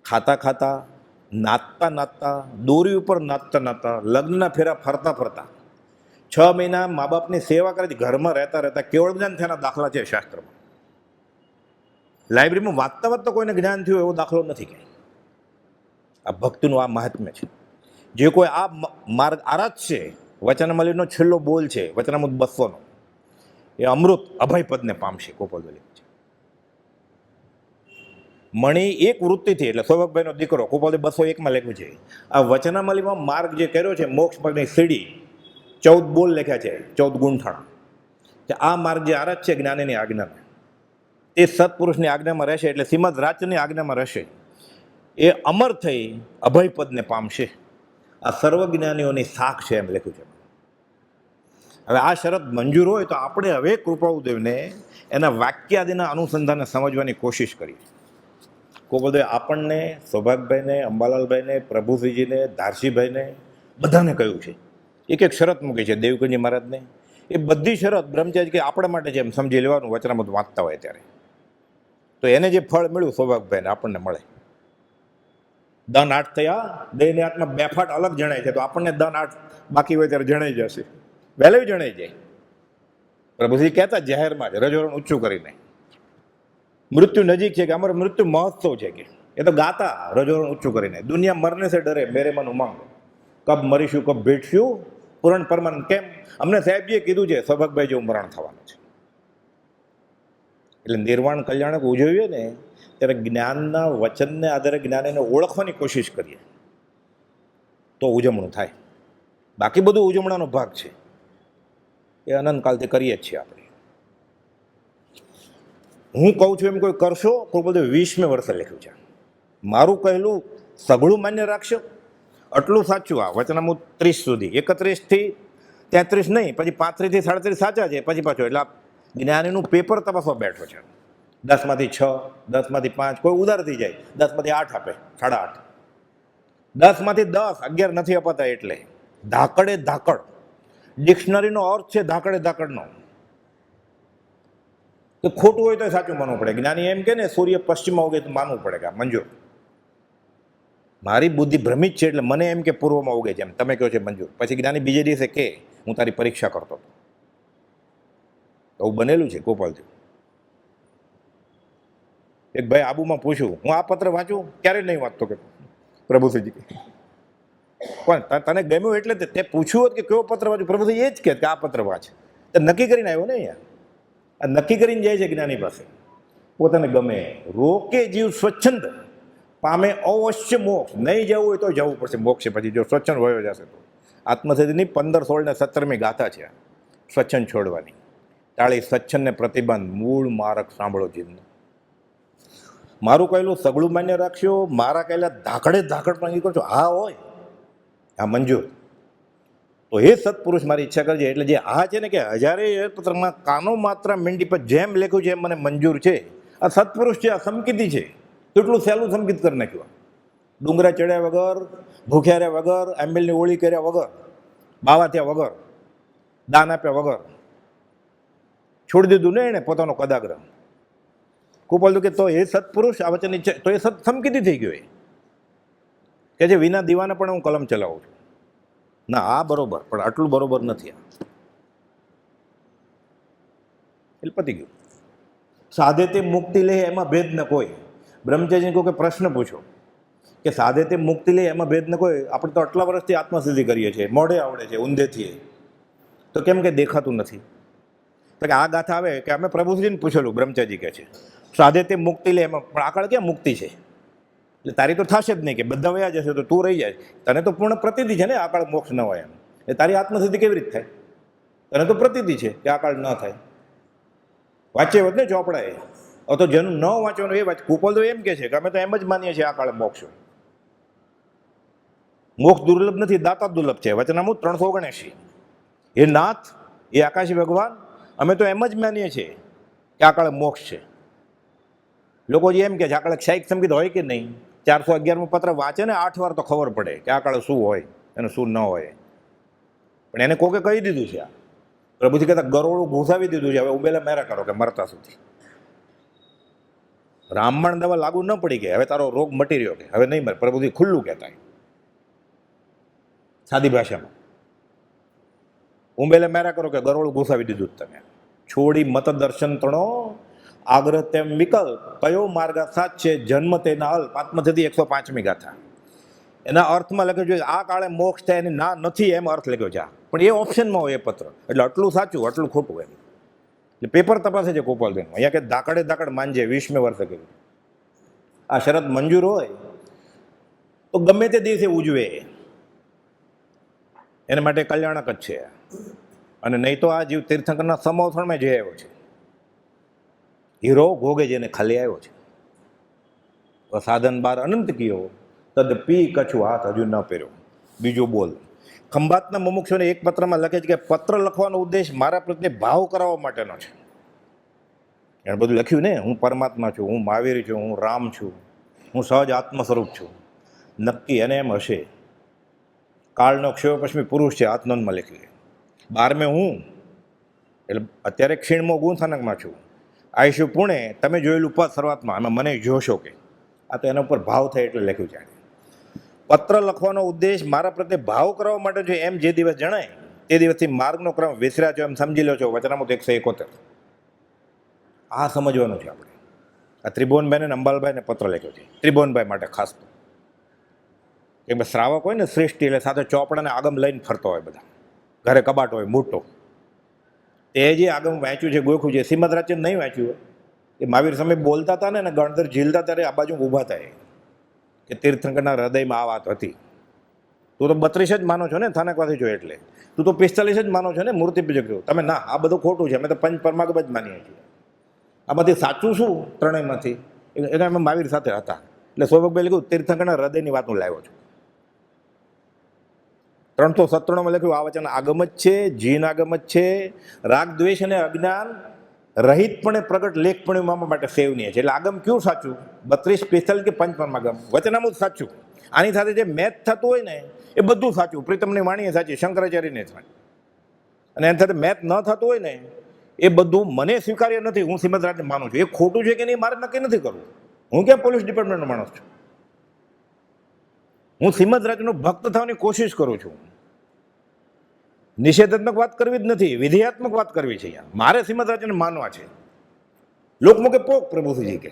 ખાતા ખાતા, નાચતા નાચતા, દોરી ઉપર નાચતા નાચતા, લગ્નના ફેરા ફરતા ફરતા, 6 મહિના મા બાપની સેવા કરી, ઘરમાં રહેતા રહેતા કેવળ જ્ઞાન થયાના દાખલા છે શાસ્ત્રમાં. લાઇબ્રેરીમાં વાંચતા વાંચતા કોઈને જ્ઞાન થયું એવો દાખલો નથી ક્યાંય. આ ભક્તિનું આ મહાત્મ્ય છે. જે કોઈ આ માર્ગ આરાધશે, વચનામલીનો છેલ્લો બોલ છે વચનામૃત 200નો, એ અમૃત અભય પદને પામશે. ગોપાલભાઈ છે મણી એક વૃત્તિથી, એટલે સૌભાગભાઈનો દીકરો ગોપાલભાઈ 201માં લખ્યું છે. આ વચનામલીમાં માર્ગ જે કર્યો છે, મોક્ષ માર્ગની સીડી, 14 બોલ લખ્યા છે, 14 ગુંઠાણા. આ માર્ગ જે આરાધ છે જ્ઞાનીની આજ્ઞામાં, એ સત્પુરુષની આજ્ઞામાં રહેશે, એટલે શ્રીમદ રાજની આજ્ઞામાં રહેશે. એ અમર થઈ અભયપદને પામશે. આ સર્વજ્ઞાનીઓની શાખ છે એમ લખ્યું છે. હવે આ શરત મંજૂર હોય તો આપણે હવે કૃપાળુદેવને એના વાક્યાદિના અનુસંધાને સમજવાની કોશિશ કરીએ. કૃપાળુદેવ આપણને, સૌભાગભાઈને, અંબાલાલભાઈને, પ્રભુશ્રીજીને, ધારસીભાઈને બધાને કહ્યું છે. એક એક શરત મૂકી છે દેવકુંજી મહારાજને. એ બધી શરત બ્રહ્મચારી કે આપણા માટે છે એમ સમજી લેવાનું વચનામૃત વાંચતા હોય ત્યારે. તો એને જે ફળ મળ્યું સૌભાગભાઈને આપણને મળે. દન 8 થયા, દેહની આત્મા બેફાટ અલગ જણાય છે, તો આપણને દન 8 બાકી હોય ત્યારે જણાઈ જશે, વહેલું જણાઈ જાય. પ્રભુજી કહેતા જાહેરમાં જ રજોરણ ઊંચું કરીને, મૃત્યુ નજીક છે કે અમારો મૃત્યુ મહોત્સવ છે કે, એ તો ગાતા રજોરણ ઊંચું કરીને, દુનિયા મરને સે ડરે મેરે મન ઉમંગ, કબ મરીશું કબ ભેટશું પૂરણ પરમાનંદ. કેમ? અમને સાહેબજીએ કીધું છે સૌભાગભાઈ જેવું મરણ થવાનું છે. એટલે નિર્વાણ કલ્યાણક ઉજવીએ ને ત્યારે જ્ઞાનના વચનને આધારે જ્ઞાનીને ઓળખવાની કોશિશ કરીએ તો ઉજવણું થાય. બાકી બધું ઉજવણાનો ભાગ છે, એ અનંતકાલથી કરીએ જ છીએ આપણે. હું કહું છું એમ કોઈ કરશો તો બધું 20મે વર્ષે લખ્યું છે. મારું કહેલું સઘળું માન્ય રાખશો, આટલું સાચું. આ વચનામૃત 30 સુધી, 31 થી 33 નહીં, પછી 35 થી 37 સાચા છે, પછી પાછો. એટલે જ્ઞાનીનું પેપર તપાસવા બેઠો છે. 10 માંથી 6, 10 માંથી 5, કોઈ ઉધાર થઈ જાય, 10 માંથી 8 આપે, 8.5, 10 માંથી 10, 11 નથી અપાતા. એટલે ધાકડે ધાકડ, ડિક્શનરીનો અર્થ છે ધાકડે ધાકડનો. તો ખોટું હોય તો સાચું માનવું પડે. જ્ઞાની એમ કે ને સૂર્ય પશ્ચિમમાં ઉગે તો માનવું પડે કે મંજૂર. મારી બુદ્ધિ ભ્રમિત છે એટલે મને એમ કે પૂર્વમાં ઉગે છે, એમ તમે કહો છે મંજૂર. પછી જ્ઞાની બીજે દિવસે કે હું તારી પરીક્ષા કરતો હતો. એવું બનેલું છે ગોપાલજી. એક ભાઈ આબુમાં પૂછ્યું, હું આ પત્ર વાંચું? ક્યારે નહીં વાંચતો કે પ્રભુશ્રીજી. પણ તને ગમ્યું એટલે તે પૂછ્યું હોત કે કયો પત્ર વાંચું, પ્રભુશ્રી એ જ કે આ પત્ર વાંચ. તે નક્કી કરીને આવ્યો ને અહીંયા. આ નક્કી કરીને જાય છે જ્ઞાની પાસે. પોતાને ગમે, રોકે જીવ સ્વચ્છંદ પામે અવશ્ય મોક્ષ. નહીં જવું હોય તો જવું પડશે મોક્ષ પછી, જો સ્વચ્છંદ વયો જશે તો. આત્મસિદ્ધિની 15, 16 ને 17મી ગાથા છે સ્વચ્છંદ છોડવાની. ટાળી સ્વચ્છંદને પ્રતિબંધ, મૂળ મારક સાંભળો જીવનું. મારું કહેલું સગળું માન્ય રાખશો, મારા કહેલા ધાકડે ધાકડ પણ કરશો. હા હોય, હા મંજૂર. તો એ સત્પુરુષ મારી ઈચ્છા કરજે. એટલે જે આ છે ને કે 1000 પત્રમાં કાનો માત્ર મીંડી પર જેમ લખ્યું છે એમ મને મંજૂર છે. આ સત્પુરુષ છે, આ સંકિતી છે. કેટલું સહેલું સંકિત કરી નાખ્યું. ડુંગરા ચડ્યા વગર, ભૂખ્યા રહ્યા વગર, આંબેલની ઓળી કર્યા વગર, બાવા થયા વગર, દાન આપ્યા વગર છોડી દીધું ને એને પોતાનો કદાગ્રહ. કૃપાલુ કે તો એ સત્પુરુષ આ વચન ઈચ્છા, તો એ સત સંકિતી થઈ ગયો. કે જે વિના દીવાને પણ હું કલમ ચલાવું છું. ના આ બરોબર, પણ આટલું બરોબર નથી. એટલે પતી ગયું. સાધે તે મુક્તિ લે એમાં ભેદ ન કોઈ. બ્રહ્મચારીને કહો કે પ્રશ્ન પૂછો કે સાધે તે મુક્તિ લે એમાં ભેદ ન કોઈ. આપણે તો આટલા વર્ષથી આત્મસિદ્ધિ કરીએ છીએ, મોઢે આવડે છે, ઊંધેથી, તો કેમ કે દેખાતું નથી? તો કે આ ગાથા આવે કે અમે પ્રભુશ્રીને પૂછેલું, બ્રહ્મચારી કહે છે સાધે તે મુક્તિ લે એમાં, પણ આગળ ક્યાં મુક્તિ છે? એટલે તારી તો થશે જ નહીં કે બધા વયા જશે તો તું રહી જાય. તને તો પૂર્ણ પ્રતિતિ છે ને આ કાળ મોક્ષ ન હોય એમ. એ તારી આત્મસિદ્ધિ કેવી રીતે થાય? તને તો પ્રતિતિ છે કે આ કાળ ન થાય. વાંચે હોત ને ચોપડાએ, તો જેનું ન વાંચવાનું એ વાંચ. કુપોલ તો એમ કે છે કે અમે તો એમ જ માનીએ છીએ આ કાળે મોક્ષ હોય. મોક્ષ દુર્લભ નથી, દાતા દુર્લભ છે. વચનામૃત 379. એ નાથ, એ આકાશી ભગવાન, અમે તો એમ જ માનીએ છીએ કે આ કાળે મોક્ષ છે. લોકો જે એમ કે છે આ કાળે ક્ષયિક સંગીત હોય કે નહીં, 411મો પત્ર વાંચે ને 8 વાર તો ખબર પડે કે આ કાળે શું હોય અને શું ન હોય. પણ એને કોકે કહી દીધું છે. આ પ્રભુજી કહેતા ગરોળું ઘૂસાવી દીધું છે, હવે ઉભેલા મેરા કરો કે મરતા સુધી. રામબાણ દવા લાગુ ન પડી ગઈ, હવે તારો રોગ મટી રહ્યો કે હવે નહીં મરે. પ્રભુજી ખુલ્લું કહેતા સાદી ભાષામાં, ઉંબેલે મેરા કરો કે ગરોળું ઘૂસાવી દીધું તમે. છોડી મત દર્શન તણો આગ્રહ તેમ વિકલ્પ, કયો માર્ગ સાચ છે જન્મ તેના અલ્પ. આત્મસિદ્ધિ 105મી ગાથા. એના અર્થમાં લખ્યું છે આ કાળે મોક્ષ થાય એની ના નથી, એમ અર્થ લખ્યો છે. પણ એ ઓપ્શનમાં હોય એ પત્ર, એટલે આટલું સાચું આટલું ખોટું એમ. એટલે પેપર તપાસે છે ગોપાલબેન. અહીંયા કે દાકડે દાકડ માનજે 20મે વર્ષે કર્યું. આ શરત મંજૂર હોય તો ગમે તે દિવસે ઉજવે, એના માટે કલ્યાણક જ છે. અને નહીં તો આ જીવ તીર્થંકરના સમોથણમાં જઈ આવ્યો છે. હીરો ઘોગે જેને ખાલી આવ્યો છે. સાધન બાર અનંત કયો તદ પી કછું હાથ હજુ ન પહેર્યો. બીજું બોલ. ખંભાતના મુમુક્ષોને એક પત્રમાં લખે છે કે પત્ર લખવાનો ઉદ્દેશ મારા પ્રત્યે ભાવ કરાવવા માટેનો છે. એણે બધું લખ્યું ને, હું પરમાત્મા છું, હું મહાવીર છું, હું રામ છું, હું સહજ આત્મ સ્વરૂપ છું. નક્કી એને એમ હશે કાળનો ક્ષયોપશ્મી પુરુષ છે. આત્મનમાં લખ્યું. 12મે હું, એટલે અત્યારે ક્ષીણમો ગુણસ્થાનકમાં છું. આઈશું પુણે, તમે જોયેલું પદ શરૂઆતમાં, આમાં મને જોશો કે. આ તો એના ઉપર ભાવ થાય એટલે લખ્યું છે. પત્ર લખવાનો ઉદ્દેશ મારા પ્રત્યે ભાવ કરવા માટે જો એમ જે દિવસ જણાય તે દિવસથી માર્ગનો ક્રમ વિસર્યા છો એમ સમજી લો છો. વચનામૃત 171. આ સમજવાનું છે આપણે. આ ત્રિભુવનભાઈ અને અંબાલભાઈને પત્ર લખ્યો છે, ત્રિભુવનભાઈ માટે ખાસ. કેમ કે શ્રાવક હોય ને શ્રેષ્ઠી, એટલે સાથે ચોપડાને આગમ લઈને ફરતો હોય બધા. ઘરે કબાટ હોય મોટો. એ જે આગમ વાંચ્યું છે ગોખું છે, શ્રીમદ રાજચંદ નહીં વાંચ્યું હોય. એ મહાવીર સમય બોલતા હતા ને ગણધર ઝીલતા ત્યારે આ બાજુ ઊભા થાય કે તીર્થંકરના હૃદયમાં આ વાત હતી. તું તો 32 જ માનો છો ને સ્થાનકવાથી જો, એટલે તું તો 45 જ માનો છો ને મૂર્તિ પૂજક છો. તમે ના, આ બધું ખોટું છે, અમે તો પંચ પરમાગમ જ માનીએ છીએ. આમાંથી સાચું શું ત્રણેયમાંથી? એને અમે મહાવીર સાથે હતા. એટલે સૌભગભાઈ લખ્યું તીર્થંકરના હૃદયની વાત હું લાવ્યો છું. 397માં લખ્યું આ વચન આગમ જ છે, જીન આગમ જ છે. રાગ દ્વેષ અને અજ્ઞાન રહિતપણે પ્રગટ લેખપણે મામા માટે સેવનીય છે. એટલે આગમ કયું સાચું? 32, 45 કે પંચપરમાગમ? વચનામૃત સાચું. આની સાથે જે મેચ થતું હોય ને એ બધું સાચું. પ્રીતમની વાણીએ સાચી, શંકરાચાર્યને સાચી. અને એની સાથે મેચ ન થતું હોય ને એ બધું મને સ્વીકાર્ય નથી. હું શ્રીમદ રાજને માનું છું. એ ખોટું છે કે નહીં મારે નક્કી નથી કરવું. હું ક્યાં પોલીસ ડિપાર્ટમેન્ટનો માણસ છું? હું શ્રીમદ રાજનો ભક્ત થવાની કોશિશ કરું છું. નિષેધાત્મક વાત કરવી જ નથી, વિધેયાત્મક વાત કરવી છે. અહીંયા મારે શ્રીમદ રાજને માનવા છે. લોકમુખે પોક પ્રભુજી કે.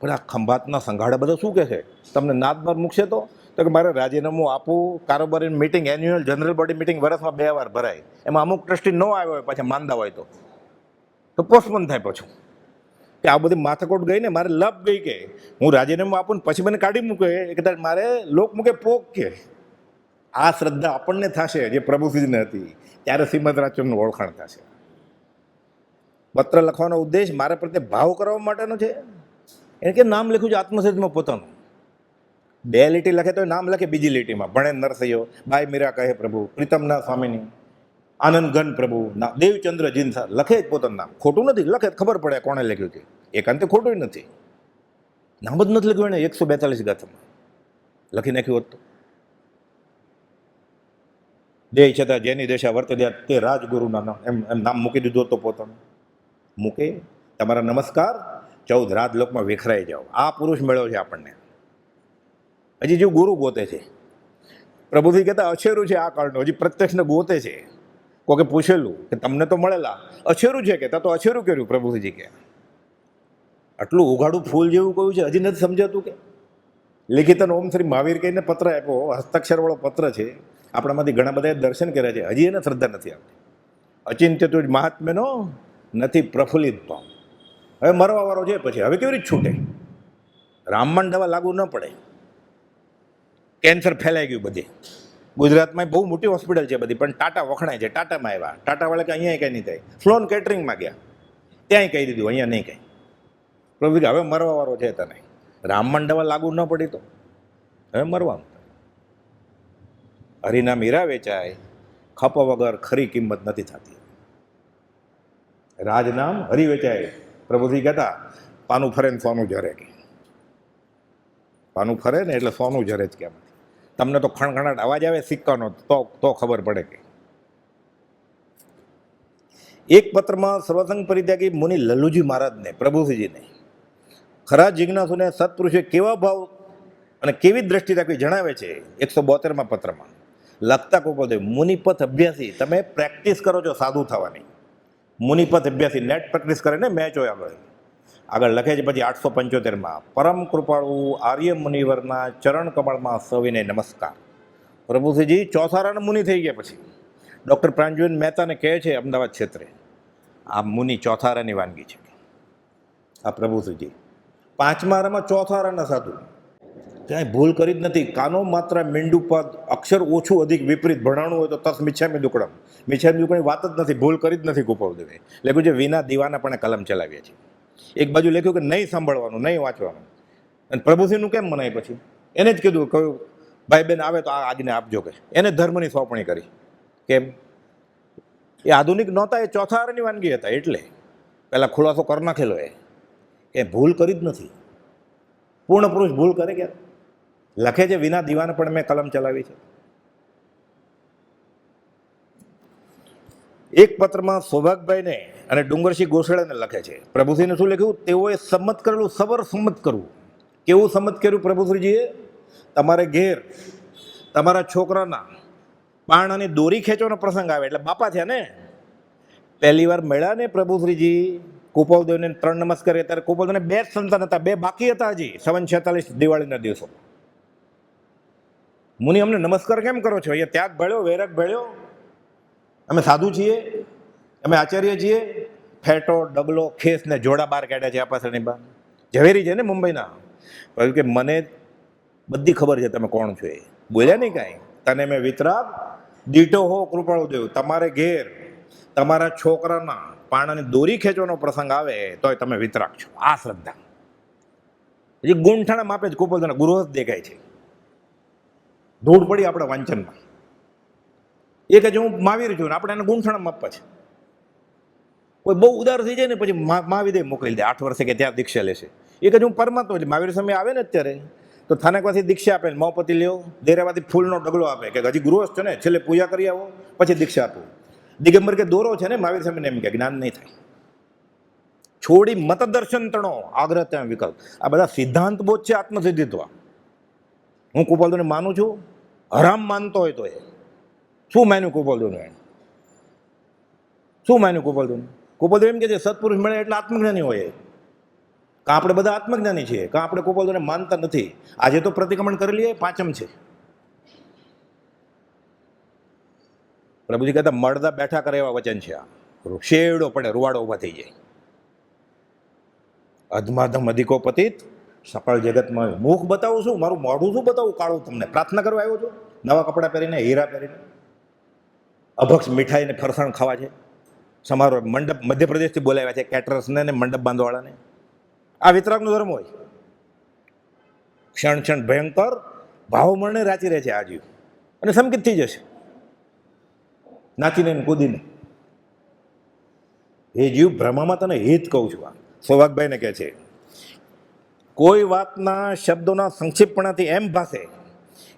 પણ આ ખંભાતના સંઘાડા બધા શું કહે છે? તમને નાદ બાર મૂકશે તો કે મારે રાજીનામું આપવું. કારોબારી meeting, annual general body meeting વર્ષમાં 2 વાર ભરાય. એમાં અમુક ટ્રસ્ટી ન આવ્યો હોય, પાછા માંદા હોય તો પોસ્ટપોન થાય. પાછું કે આ બધી માથાકોટ ગઈ ને, મારે લપ ગઈ કે હું રાજીનામું આપું ને પછી મને કાઢી મૂકે કે મારે લોકમુખે પોક કે. આ શ્રદ્ધા આપણને થશે જે પ્રભુજીને હતી, ત્યારે શ્રીમદ રાજચંદ્રનું ઓળખાણ થશે. પત્ર લખવાનો ઉદ્દેશ મારા પ્રત્યે ભાવ કરવા માટેનો છે. એને કે નામ લખ્યું છે આત્મસિદ્ધમાં પોતાનું. 2 લીટી લખે તો નામ લખે, બીજી લીટીમાં ભણે નરસૈયો, બાઈ મીરા કહે પ્રભુ, પ્રીતમના સ્વામીની, આનંદ ઘન પ્રભુ, દેવચંદ્ર જીન લખે જ પોતાનું નામ. ખોટું નથી, લખે ખબર પડે કોણે લખ્યું છે. એકાંતે ખોટું નથી. નામ જ નથી લખ્યું એને 142 ગાથામાં લખી નાખ્યું હતું. દેહ છતાં જેની દેશા વર્તે દે તે રાજગુરુના નામ એમ નામ મૂકી દીધું હતું પોતાનું. મૂકે તમારા નમસ્કાર 14 રાજલોકમાં વિખરાઈ જાઓ. આ પુરુષ મેળવ્યો છે આપણને. હજી જો ગુરુ ગોતે છે. પ્રભુજી કહેતા અછેરું છે આ કાળનું, હજી પ્રત્યક્ષને ગોતે છે. કોકે પૂછેલું કે તમને તો મળેલા, અછેરું છે કે તા તો અછેરું કર્યું. પ્રભુજી કે આટલું ઉઘાડું ફૂલ જેવું કહ્યું છે, હજી નથી સમજાતું કે. લિખિતન ઓમ શ્રી મહાવીર કહીને પત્ર આપ્યો, હસ્તાક્ષરવાળો પત્ર છે. આપણામાંથી ઘણા બધા દર્શન કર્યા છે, હજી એને શ્રદ્ધા નથી આવતી. અચિંત્ય તું જ મહાત્મ્યનો નથી પ્રફુલ્લિત ભાવ. હવે મરવા વાળો છે, પછી હવે કેવી રીતે છૂટે? રામબાણ દવા લાગુ ન પડે. કેન્સર ફેલાઈ ગયું બધે. ગુજરાતમાં બહુ મોટી હોસ્પિટલ છે બધી, પણ ટાટા વખણાય છે. ટાટામાં આવ્યા, ટાટાવાળા કે અહીંયા કંઈ નહીં થાય. સ્લોન કેટરિંગમાં ગયા, ત્યાંય કહી દીધું અહીંયા નહીં કંઈ. પ્રભુ કે હવે મરવાવાળો છે તને, રામમન દવા લાગુ ન પડી તો હવે મરવાનું. હરિનામ હીરા વેચાય, ખપ વગર ખરી કિંમત નથી થતી. રાજનામ હરિ વેચાય. પ્રભુજી કહેતા પાનું ફરે ને સોનું જરે કે, પાનું ફરે ને એટલે સોનું જરે જ કેમ. તમને તો ખણખણાટ અવાજ આવે સિક્કાનો તો ખબર પડે કે. એક પત્રમાં સર્વસંગ પરિત્યાગી મુનિ લલ્લુજી મહારાજને, પ્રભુજીને ખરા જિજ્ઞાસુને સત્પુરુષે કેવા ભાવ અને કેવી દ્રષ્ટિ રાખવી જણાવે છે 172માં પત્રમાં. લખતા કોપોદેવ, મુનિપથ અભ્યાસી, તમે પ્રેક્ટિસ કરો છો સાધુ થવાની. મુનિપથ અભ્યાસી નેટ પ્રેક્ટિસ કરે ને મેચ હોય આગળ લખે છે. પછી 875માં, પરમ કૃપાળુ આર્ય મુનિવરના ચરણ કમળમાં સવિને નમસ્કાર. પ્રભુસિંહજી ચોથારાના મુનિ થઈ ગયા. પછી ડૉક્ટર પ્રાંજુન મહેતાને કહે છે અમદાવાદ ક્ષેત્રે, આ મુનિ ચોથારાની વાનગી છે આ પ્રભુસિંહજી. 5મારામાં ચોથારાના સાધુ, ક્યાંય ભૂલ કરી જ નથી. કાનો માત્ર મીંડું પદ અક્ષર ઓછું અધિક વિપરીત ભણાણું હોય તો તસ મિચ્છામી દુકડમ. મિચ્છામી દુકડની વાત જ નથી, ભૂલ કરી જ નથી. કુપાવદેવે લખ્યું છે વિના દીવાના પણ કલમ ચલાવીએ છીએ. એક બાજુ લખ્યું કે નહીં સાંભળવાનું, નહીં વાંચવાનું. અને પ્રભુસિંહનું કેમ મનાય? પછી એને જ કીધું, કહ્યું ભાઈ બેન આવે તો આ આજ્ઞા આપજો કે. એને ધર્મની સોંપણી કરી. કેમ? એ આધુનિક નહોતા, એ ચોથારાની વાનગી હતા. એટલે પહેલાં ખુલાસો કરી નાખેલો કે ભૂલ કરી જ નથી. પૂર્ણ પુરુષ ભૂલ કરે ક્યારે? લખે છે વિના દીવાને પણ મેં કલમ ચલાવી છે. એક પત્રમાં સૌભાગભાઈને અને ડુંગરસિંહ ગોસળાને લખે છે. પ્રભુશ્રીને શું લખ્યું? તેઓએ સંમત કરેલું સબર સંમત કરવું. કેવું સંમત કર્યું પ્રભુશ્રીજીએ? તમારે ઘેર તમારા છોકરાના પાણાની દોરી ખેંચવાનો પ્રસંગ આવે એટલે બાપા થયા ને. પહેલી વાર મળ્યા ને પ્રભુશ્રીજી કુપાલદેવને 3 નમસ્કાર. ત્યારે કુપાલદેવને 2 જ સંતાન હતા, 2 બાકી હતા હજી 47 દિવાળીના દિવસો. મુનિ અમને નમસ્કાર કેમ કરો છો? અહીંયા ત્યાગ ભળ્યો, વૈરાગ ભળ્યો. અમે સાધુ છીએ, અમે આચાર્ય છીએ. ફેટો ડગલો ખેસ ને જોડા બહાર કાઢ્યા છે આ પાછળની બહાર. ઝવેરી છે ને મુંબઈના. કહ્યું કે મને બધી ખબર છે તમે કોણ છો. એ બોલ્યા નહીં કાંઈ. તને મેં વિતરાગ દીઠો હો કૃપાળુદેવ, તમારે ઘેર તમારા છોકરાના પાણાની દોરી ખેંચવાનો પ્રસંગ આવે તોય તમે વિતરાગ છો. આ શ્રદ્ધા હજી ગુંઠાણા માપે જ કુપાલદેવના ગુરુ દેખાય છે. ધૂળ પડી આપણા વાંચનમાં. એ કે હું મહાવીર છું ને આપણે એને ગુંઠાણા માપવા છે. કોઈ બહુ ઉદાર થઈ જાય ને પછી મહાવીર મોકલી દે 8 વર્ષે કે ત્યાં દીક્ષા લેશે. એ કે હું પરમાત્મા એટલે મહાવીર સમય આવે ને અત્યારે તો થાનકવાથી દીક્ષા આપે, મહોપતિ લ્યો, દેરાવાથી ફૂલનો ડગલો આપે કે હજી ગૃહસ્થ છો ને છેલ્લે પૂજા કરી આવો પછી દીક્ષા આપો. દિગંબર કે દોરો છે ને મહાવીર સમયને એમ કે જ્ઞાન નહીં થાય. છોડી મતદર્શન તણો આગ્રહ ત્યાં વિકલ્પ. આ બધા સિદ્ધાંત બોધ છે આત્મસિદ્ધિત્વ. હું કુપાલદેવને માનું છું, હરામ માનતો હોય તો એ શું માન્યું કુપાલદેવનું? એને શું માન્યું કુપાલદેવનું? કુપાલદેવ એમ કે છે સત્પુરુષ મળે એટલે આત્મજ્ઞાની હોય. કાં આપણે બધા આત્મજ્ઞાની છીએ, કાં આપણે કુપાલદેવને માનતા નથી. આજે તો પ્રતિક્રમણ કરી લઈએ, 5મ છે. પ્રભુજી કહેતા મળદા બેઠા કરે એવા વચન છે આ. શેડો પડે, રૂવાડો ઊભા થઈ જાય. અધમાધમ અધિકો પતિત સકળ જગતમાં. મુખ બતાવું છું, મારું મોઢું શું બતાવું કાળું તમને? પ્રાર્થના કરવા આવ્યો છું નવા કપડાં પહેરીને, હીરા પહેરીને? અભક્ષ મીઠાઈને ફરસાણ ખાવા છે. સમારોહ મંડપ મધ્યપ્રદેશથી બોલાવ્યા છે, કેટરર્સને ને મંડપ બાંધવાળાને. આ વિતરાગનો ધર્મ હોય. ક્ષણ ક્ષણ ભયંકર ભાવમરણે રાચી રહે છે આ જીવ, અને સંકિત થઈ જશે નાચીને કૂદીને. એ જીવ ભ્રમામાં તને હિત કહું છું. આ સૌભાગભાઈને કહે છે કોઈ વાતના શબ્દોના સંક્ષિપ્તપણાથી એમ ભાસે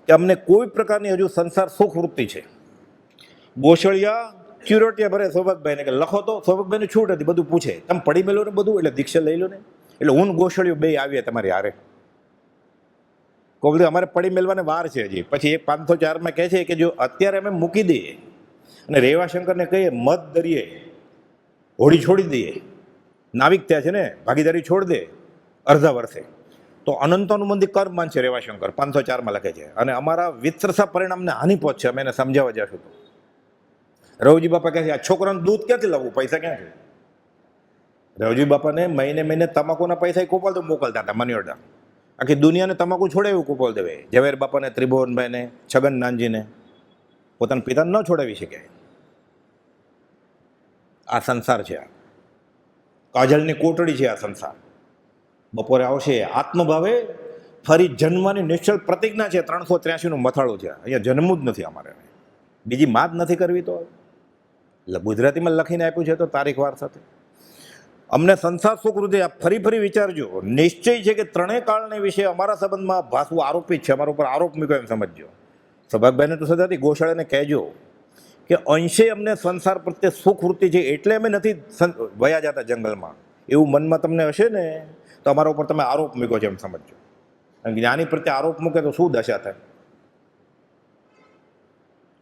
કે અમને કોઈ પ્રકારની હજુ સંસાર સુખ વૃત્તિ છે. ગોસળિયા ક્યુરોટિયા ભરે સૌભાગભાઈને કે લખો તો. સૌભાગભાઈને છૂટ હતી, બધું પૂછે. તમે પડી મેલો ને બધું, એટલે દીક્ષા લઈ લો ને. એટલે હું ગોસળિયું 2 આવીએ તમારી હારે. કોઈ અમારે પડી મેળવાને વાર છે હજી. પછી 504માં કહે છે કે જો અત્યારે અમે મૂકી દઈએ અને રેવાશંકરને કહીએ મધ દરિયે હોડી છોડી દઈએ, નાવિક ત્યાં છે ને ભાગીદારી છોડ દે અડધા વર્ષે, તો અનંતાનુબંધી કર માનશે રેવાશંકર. 504માં લખે છે. અને અમારા વિત્રસા પરિણામને હાનિ પહોંચશે અમે એને સમજાવવા જશું તો. રવજી બાપા કહે છે આ છોકરાનું દૂધ ક્યાંથી લાવવું, પૈસા ક્યાં છે? રવજી બાપાને મહિને મહિને તમાકુના પૈસા કુપાલદેવ મોકલતા હતા, મની ઓર્ડર. આખી દુનિયાને તમાકુ છોડાવ્યું કુપોલ દેવે, ઝવેર બાપાને, ત્રિભુવનભાઈને, છગન નાનજીને, પોતાના પિતાને ન છોડાવી શકે. આ સંસાર છે, આ કાજલની કોટડી છે આ સંસાર. બપોરે આવશે આત્મભાવે ફરી જન્મવાની નિશ્ચલ પ્રતિજ્ઞા છે. 383નું મથાળું છે. અહીંયા જન્મવું જ નથી અમારે, બીજી માત નથી કરવી. તો એટલે ગુજરાતીમાં લખીને આપ્યું છે તો તારીખવાર સાથે. અમને સંસાર સુખરૂપે ફરી ફરી વિચારજો. નિશ્ચય છે કે ત્રણેય કાળને વિશે અમારા સંબંધમાં ભાસવું આરોપિત છે. અમારા ઉપર આરોપ મૂક્યો એમ સમજજો. સૌભાગભાઈને તો સદાથી ગોશાળાને કહેજો કે અંશે અમને સંસાર પ્રત્યે સુખવૃત્તિ છે, એટલે અમે નથી વયા જતા જંગલમાં. એવું મનમાં તમને હશે ને તો અમારા ઉપર તમે આરોપ મૂક્યો છે એમ સમજજો. જ્ઞાની પ્રત્યે આરોપ મૂકે તો શું દશા થાય?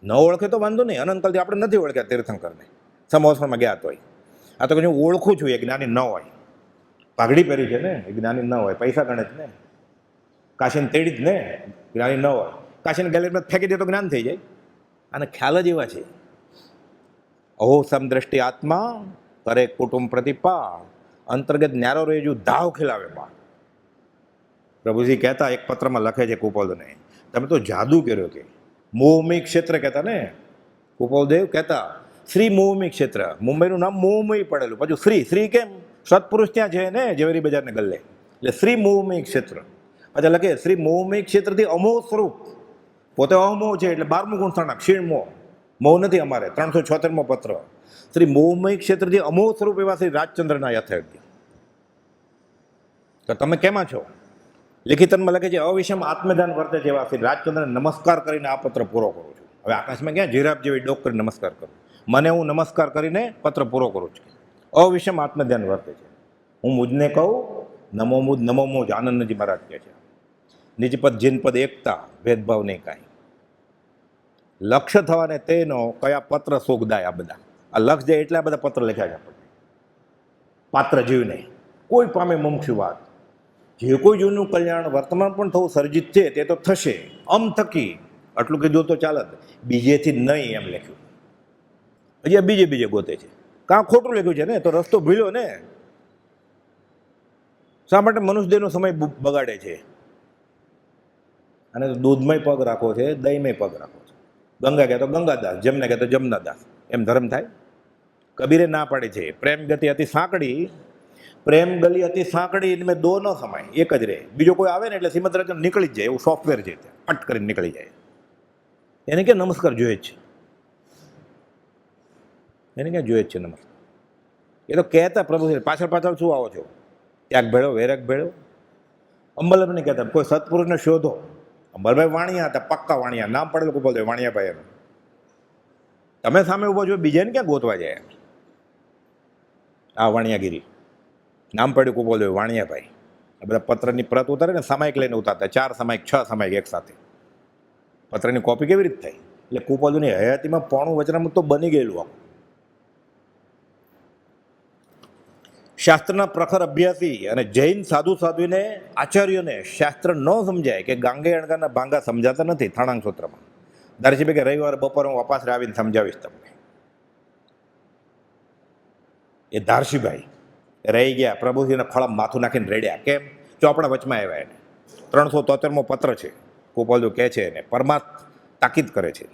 ન ઓળખે તો વાંધો નહીં. અનંતકાલથી આપણે નથી ઓળખ્યા તીર્થંકરને, સમોસમાં ગયા તોય. આ તો હું ઓળખું છું, એ જ્ઞાની ન હોય. પાઘડી પહેરી છે ને, એ જ્ઞાની ન હોય. પૈસા ગણે જ ને, કાશીને તેડી જ ને, જ્ઞાની ન હોય. કાશીને ગેલેરીમાં ફેંકી દે તો જ્ઞાન થઈ જાય. અને ખ્યાલ જ એવા છે. અહો સમદ્રષ્ટિ આત્મા કરે કુટુંબ પ્રતિપા, અંતર્ગત ન્યારો રેજુ ધાવ ખીલાવે માં. પ્રભુજી કહેતા એક પત્રમાં લખે છે કુપોલને, તમે તો જાદુ કર્યો કે મોહમય ક્ષેત્ર કહેતા ને. કુપોલદેવ કહેતા શ્રી મોહમય ક્ષેત્ર. મુંબઈનું નામ મોહમય પડેલું, પાછું શ્રી. શ્રી કેમ? સત્પુરુષ ત્યાં છે ને ઝવેરી બજારને ગલ્લે, એટલે શ્રી મોહમય ક્ષેત્ર. પાછા લખે શ્રી મોહમય ક્ષેત્રથી અમોહ સ્વરૂપ. પોતે અમોહ છે એટલે 12મું ગુણસ્થાન ક્ષીણ મોહ. મોહ નથી અમારે. 376મો પત્ર. શ્રી મોહમય ક્ષેત્રથી અમોહ સ્વરૂપ એવા શ્રી રાજચંદ્રના યથાયોગ્ય. તો તમે કેમાં છો? લિખિતનમાં લખે છે અવિષમ આત્મદાન વર્તે છે એવા શ્રી રાજચંદ્રને નમસ્કાર કરીને આ પત્ર પૂરો કરું છું. હવે આકાશમાં ક્યાં જીરાફ જેવી ડોક કરીને નમસ્કાર કરું? મને હું નમસ્કાર કરીને પત્ર પૂરો કરું છું. અવિષમ આત્મધ્યાન વર્તે છે. હું મુજને કહું નમો મુજ નમો મુજ. આનંદજી મહારાજ કહે છે નિજપદ જીનપદ એકતા, ભેદભાવ નહીં કાંઈ. લક્ષ્ય થવાને તેનો કયા પત્ર સોગદાય. આ બધા આ લક્ષ જાય એટલા બધા પત્ર લખ્યા છે આપણને. પાત્ર જીવને કોઈ પામે મુમક્ષુ વાત. જે કોઈ જીવનું કલ્યાણ વર્તમાન પણ થવું સર્જિત છે તે તો થશે અમ થકી. આટલું કીધું તો ચાલત, બીજેથી નહીં એમ લખ્યું. હજી બીજે ગોતે છે. કાં ખોટું લખ્યું છે ને તો રસ્તો ભૂલ્યો ને. શા માટે મનુષ્યદેહનો સમય બગાડે છે? અને દૂધમય પગ રાખો છે, દહીંમય પગ રાખો છે. ગંગા કહે તો ગંગાદાસ, જમને કહે તો જમનાદાસ. એમ ધર્મ થાય? કબીરે ના પાડી છે પ્રેમ ગતિ અતિ સાંકડી. પ્રેમ ગલી અતિ સાંકડી મેં દો ન સમાય, એક જ રહે. બીજો કોઈ આવે ને એટલે શ્રીમદ રચન નીકળી જ જાય. એવું સોફ્ટવેર છે, પટ કરીને નીકળી જાય. એને ક્યાં નમસ્કાર જોઈએ જ છે? એને ક્યાં જોઈએ જ છે નમસ્કાર? એ તો કહેતા પ્રભુ પાછળ શું આવો છો? ત્યાગ ભેળો, વૈરાગ ભેળો. અંબલભાઈ કહેતા કોઈ સત્પુરુષને શોધો. અંબલભાઈ વાણિયા હતા, પક્કા વાણિયા. નામ પડેલું કોઈ બોલતો વાણિયાભાઈ એનું. તમે સામે ઉભો છો, બીજાને ક્યાં ગોતવા જાય? આ વાણિયાગીરી નામ પડ્યું કુપોલ વાણિયાભાઈ. આ બધા પત્રની પ્રત ઉતારે ને, સામાયિક લઈને ઉતારતા. 4 સામાયિક 6 સામાયિક એક સાથે. પત્રની કોપી કેવી રીતે થાય? એટલે કુપોલની હયાતીમાં પોણું વચનામૃત તો બની ગયેલું. આખું શાસ્ત્રના પ્રખર અભ્યાસી અને જૈન સાધુને આચાર્યોને શાસ્ત્ર ન સમજાય કે ગાંગે અણગાના ભાંગા સમજાતા નથી. થાણાંગ સૂત્રમાં દારજીભાઈ કે રવિવારે બપોરે હું અપાસરે આવીને સમજાવીશ તમને. એ ધારસીભાઈ રહી ગયા. પ્રભુજીને ખોળામાં માથું નાખીને રેડ્યા. કેમ? ચોપડા વચમાં આવ્યા. એને 373મો પત્ર છે. કુપોલદેવ કહે છે એને પરમાત્મ તાકીદ કરે છે.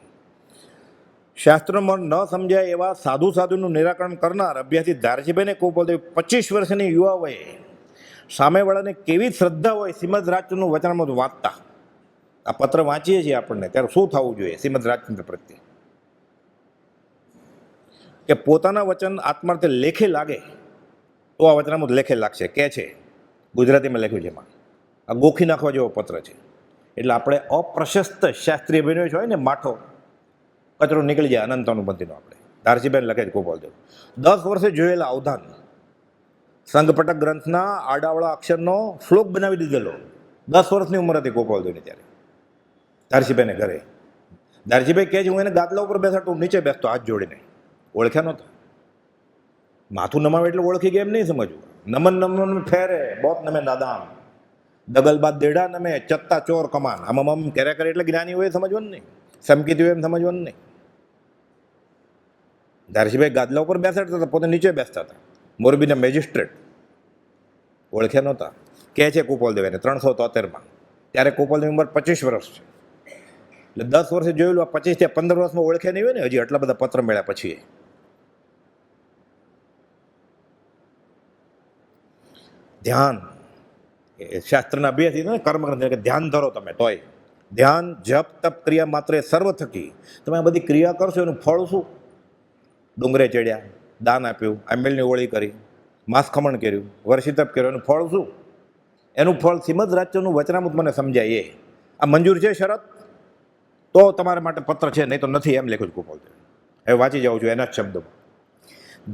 શાસ્ત્રોમાં ન સમજાય એવા સાધુનું નિરાકરણ કરનાર અભ્યાસી ધારજીભાઈને કુપોલદેવ 25 વર્ષની યુવા વયે સામેવાળાને કેવી શ્રદ્ધા હોય શ્રીમદ રાજચંદ્રનું વચનામૃત વાંચતા. આ પત્ર વાંચીએ છીએ આપણને ત્યારે શું થવું જોઈએ શ્રીમદ રાજચંદ્ર પ્રત્યે? કે પોતાના વચન આત્માર્થે લેખે લાગે તો આ વચનામૃત લેખે લાગશે. કે છે ગુજરાતીમાં લખ્યું છે એમાં. આ ગોખી નાખવા જેવો પત્ર છે. એટલે આપણે અપ્રશસ્ત શાસ્ત્રીય બન્યો હોય ને માઠો કચરો નીકળી જાય અનંતાનુબંધીનો. આપણે ધારસીભાઈ લખે છે કુપોલદેવ 10 વર્ષે જોયેલા અવધાન સંઘપટક ગ્રંથના આડાવળા અક્ષરનો શ્લોક બનાવી દીધેલો. 10 વર્ષની ઉંમર હતી કુપોલદેવની ત્યારે ધારસીભાઈને ઘરે. ધારસીભાઈ કહે છે હું એને ગાદલા ઉપર બેસાડતો, હું નીચે બેસતો હાથ જોડીને. ઓળખ્યા નહોતા. માથું નમાવે એટલે ઓળખી ગયા એમ નહીં સમજવું. નમન ફેરે બોત નમે નાદાન, દગલબાદ દેડા નમે ચત્તા ચોર કમાન. આમાં કર્યા કરે એટલે જ્ઞાની હોય સમજવાનું નહીં, સમકીતી હોય એમ સમજવાનું નહીં. ધારસીભાઈ ગાદલા ઉપર બેસાડતા હતા, પોતે નીચે બેસતા હતા. મોરબીના મેજિસ્ટ્રેટ. ઓળખ્યા નહોતા. કહે છે કુપોલદેવ એને 373માં. ત્યારે કુપોલદેવની ઉંમર 25 વર્ષ છે. એટલે 10 વર્ષે જોયેલું, આ 25 થી 15 વર્ષમાં ઓળખે નહીં હોય ને હજી આટલા બધા પત્ર મળ્યા પછી. ધ્યાન એ શાસ્ત્રના બે થી ને કર્મગ્રંથ કે ધ્યાન ધરો તમે તોય. ધ્યાન, જપ, તપ, ક્રિયા માત્ર એ સર્વ થકી તમે આ બધી ક્રિયા કરશો એનું ફળ શું? ડુંગરે ચડ્યા, દાન આપ્યું, આંબેલની ઓળી કરી, માંસ ખમણ કર્યું, વર્ષી તપ કર્યું, એનું ફળ શું? એનું ફળ શ્રીમદ રાજ્યનું વચનામૃત મને સમજાય એ. આ મંજૂર છે શરત તો તમારા માટે પત્ર છે, નહીં તો નથી, એમ લખ્યું કુપોલદેવ. હવે વાંચી જાઉં છું એના જ શબ્દોમાં.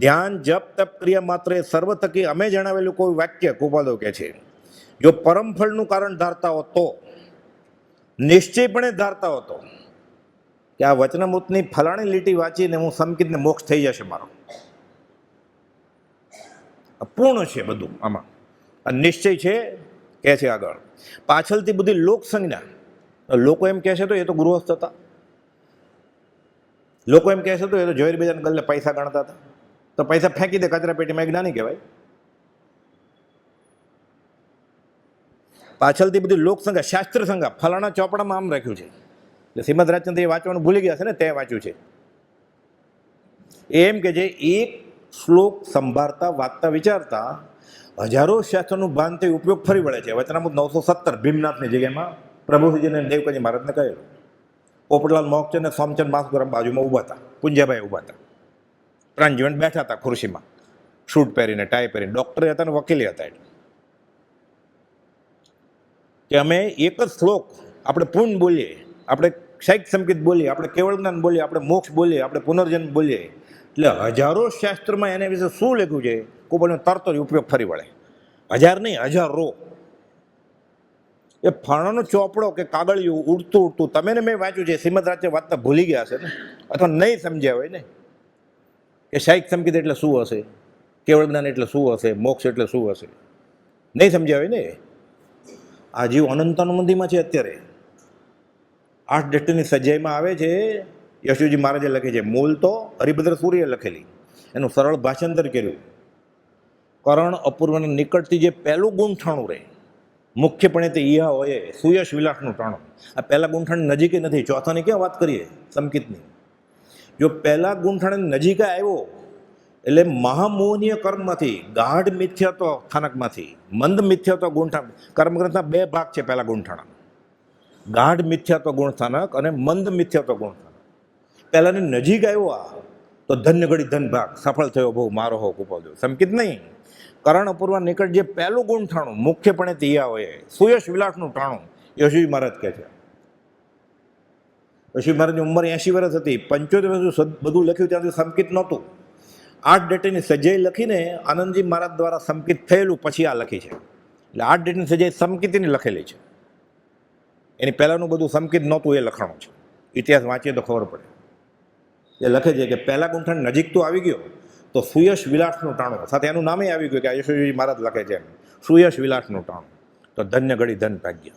ધ્યાન, જપ, તપ, ક્રિયા માત્ર એ સર્વ થકી અમે જણાવેલું કોઈ વાક્ય કુપોલદેવ કહે છે જો પરમ ફળનું કારણ ધારતા હો તો, નિશ્ચયપણે ધારતા હતો કે આ વચનામૃતની ફલાણી લીટી વાંચીને હું સમકિતને મોક્ષ થઈ જશે મારો, પૂર્ણ છે બધું આમાં, આ નિશ્ચય છે કહે છે આગળ. પાછળથી બધી લોક સંજ્ઞા, લોકો એમ કહેશે તો એ તો ગૃહસ્થ હતા, લોકો એમ કહેશે તો એ તો ઝવેર બીજાને ગલ્લે પૈસા ગણતા હતા, તો પૈસા ફેંકી દે કચરા પેટીમાં, એક જ્ઞાની કહેવાય. પાછળથી બધી લોક સંજ્ઞા, શાસ્ત્ર સંજ્ઞા, ફલાણા ચોપડામાં આમ રાખ્યું છે, એટલે શ્રીમદ રાજચંદ્ર એ વાંચવાનું ભૂલી ગયા છે ને, તે વાંચ્યું છે. એમ કે જે એક શ્લોક સંભાળતા વાંચતા વિચારતા હજારો શાસ્ત્રનું ભાન થઈ ઉપયોગ ફરી વળે છે. વચનામૃત 917 ભીમનાથની જગ્યામાં પ્રભુજીને દેવકાજી મહારાજને કહેલું. પોપટલાલ મોક્ષચંદ અને સોમચંદ માસુરામ બાજુમાં ઊભા હતા, પુંજાભાઈ ઊભા હતા, પ્રાણજીવન બેઠા હતા ખુરશીમાં, શૂટ પહેરીને, ટાઈ પહેરીને, ડૉક્ટર હતા ને વકીલી હતા. એટલે કે અમે એક જ શ્લોક આપણે પૂર્ણ બોલીએ, આપણે શૈક સંકેત બોલીએ, આપણે કેવળ જ્ઞાન બોલીએ, આપણે મોક્ષ બોલીએ, આપણે પુનર્જન્મ બોલીએ, એટલે હજારો શાસ્ત્રમાં એને વિશે શું લખ્યું છે કોઈ તરત જ ઉપયોગ ફરી વળે. હજાર નહીં, હજારો. એ ફાણાનો ચોપડો કે કાગળિયું ઉડતું ઉડતું તમે ને મેં વાંચ્યું છે, શ્રીમદ રાજ્ય વાંચતા ભૂલી ગયા છે ને, અથવા નહીં સમજ્યા હોય ને કે શૈક સંકેત એટલે શું હશે, કેવળ જ્ઞાન એટલે શું હશે, મોક્ષ એટલે શું હશે, નહીં સમજ્યા હોય ને. આ જીવ અનંતાનુબંધીમાં છે અત્યારે, 8 ડેસ્ટિની સજાઈમાં આવે છે. યશુજી મહારાજે લખી છે, મૂળ તો હરિભદ્ર સૂર્યે લખેલી, એનું સરળ ભાષાંતર કર્યું. કરણ અપૂર્વના નિકટથી જે પહેલું ગુંઠાણું રહે, મુખ્યપણે તે ઈહા હોય સુયશ વિલાસનું ટાણું. આ પહેલા ગુંઠાણ નજીકે નથી, ચોથાની ક્યાં વાત કરીએ સંકિતની. જો પહેલા ગુંઠાણની નજીકે આવ્યો એટલે મહામોહનીય કર્મમાંથી, ગાઢ મિથ્યાત્વ સ્થાનકમાંથી મંદ મિથ્યાત્વ ગુણસ્થાનક, કર્મગ્રંથના 2 ભાગ છે પહેલા ગુણસ્થાનક, ગાઢ મિથ્યાત્વ ગુણસ્થાનક અને મંદ મિથ્યાત્વ ગુણસ્થાનક. પહેલાની નજીક આવ્યો આ તો ધન્ય ઘડી ધન ભાગ, સફળ થયો બહુ મારો હો કુપોલદેવ. સંકિત નહીં, કરણ અપૂર્વ નિકટ જે પહેલું ગુણઠાણું મુખ્યપણે તૈયા હોય, સુયશ વિલાસનું ટાણું, યશુજી મહારાજ કહે છે. યશુજી મહારાજની ઉંમર 80 વર્ષ હતી, 75 વર્ષ બધું લખ્યું ત્યાંથી સંકિત નહોતું. 8 ડેટેની સજાઈ લખીને આનંદજી મહારાજ દ્વારા સંકિત થયેલું પછી આ લખી છે. એટલે 8 ડેટની સજાઈ સંકિતની લખેલી છે, એની પહેલાંનું બધું સંકિત નહોતું એ લખાણું છે. ઇતિહાસ વાંચીએ તો ખબર પડે. એ લખે છે કે પહેલા ગુંઠાણ નજીક તો આવી ગયો તો સુયશ વિલાસનું ટાણું, સાથે એનું નામે આવી ગયું કે આ યશુજી મહારાજ લખે છે એમ, સુયશ વિલાસનું ટાણું, તો ધન્ય ઘડી ધન ભાગ્ય.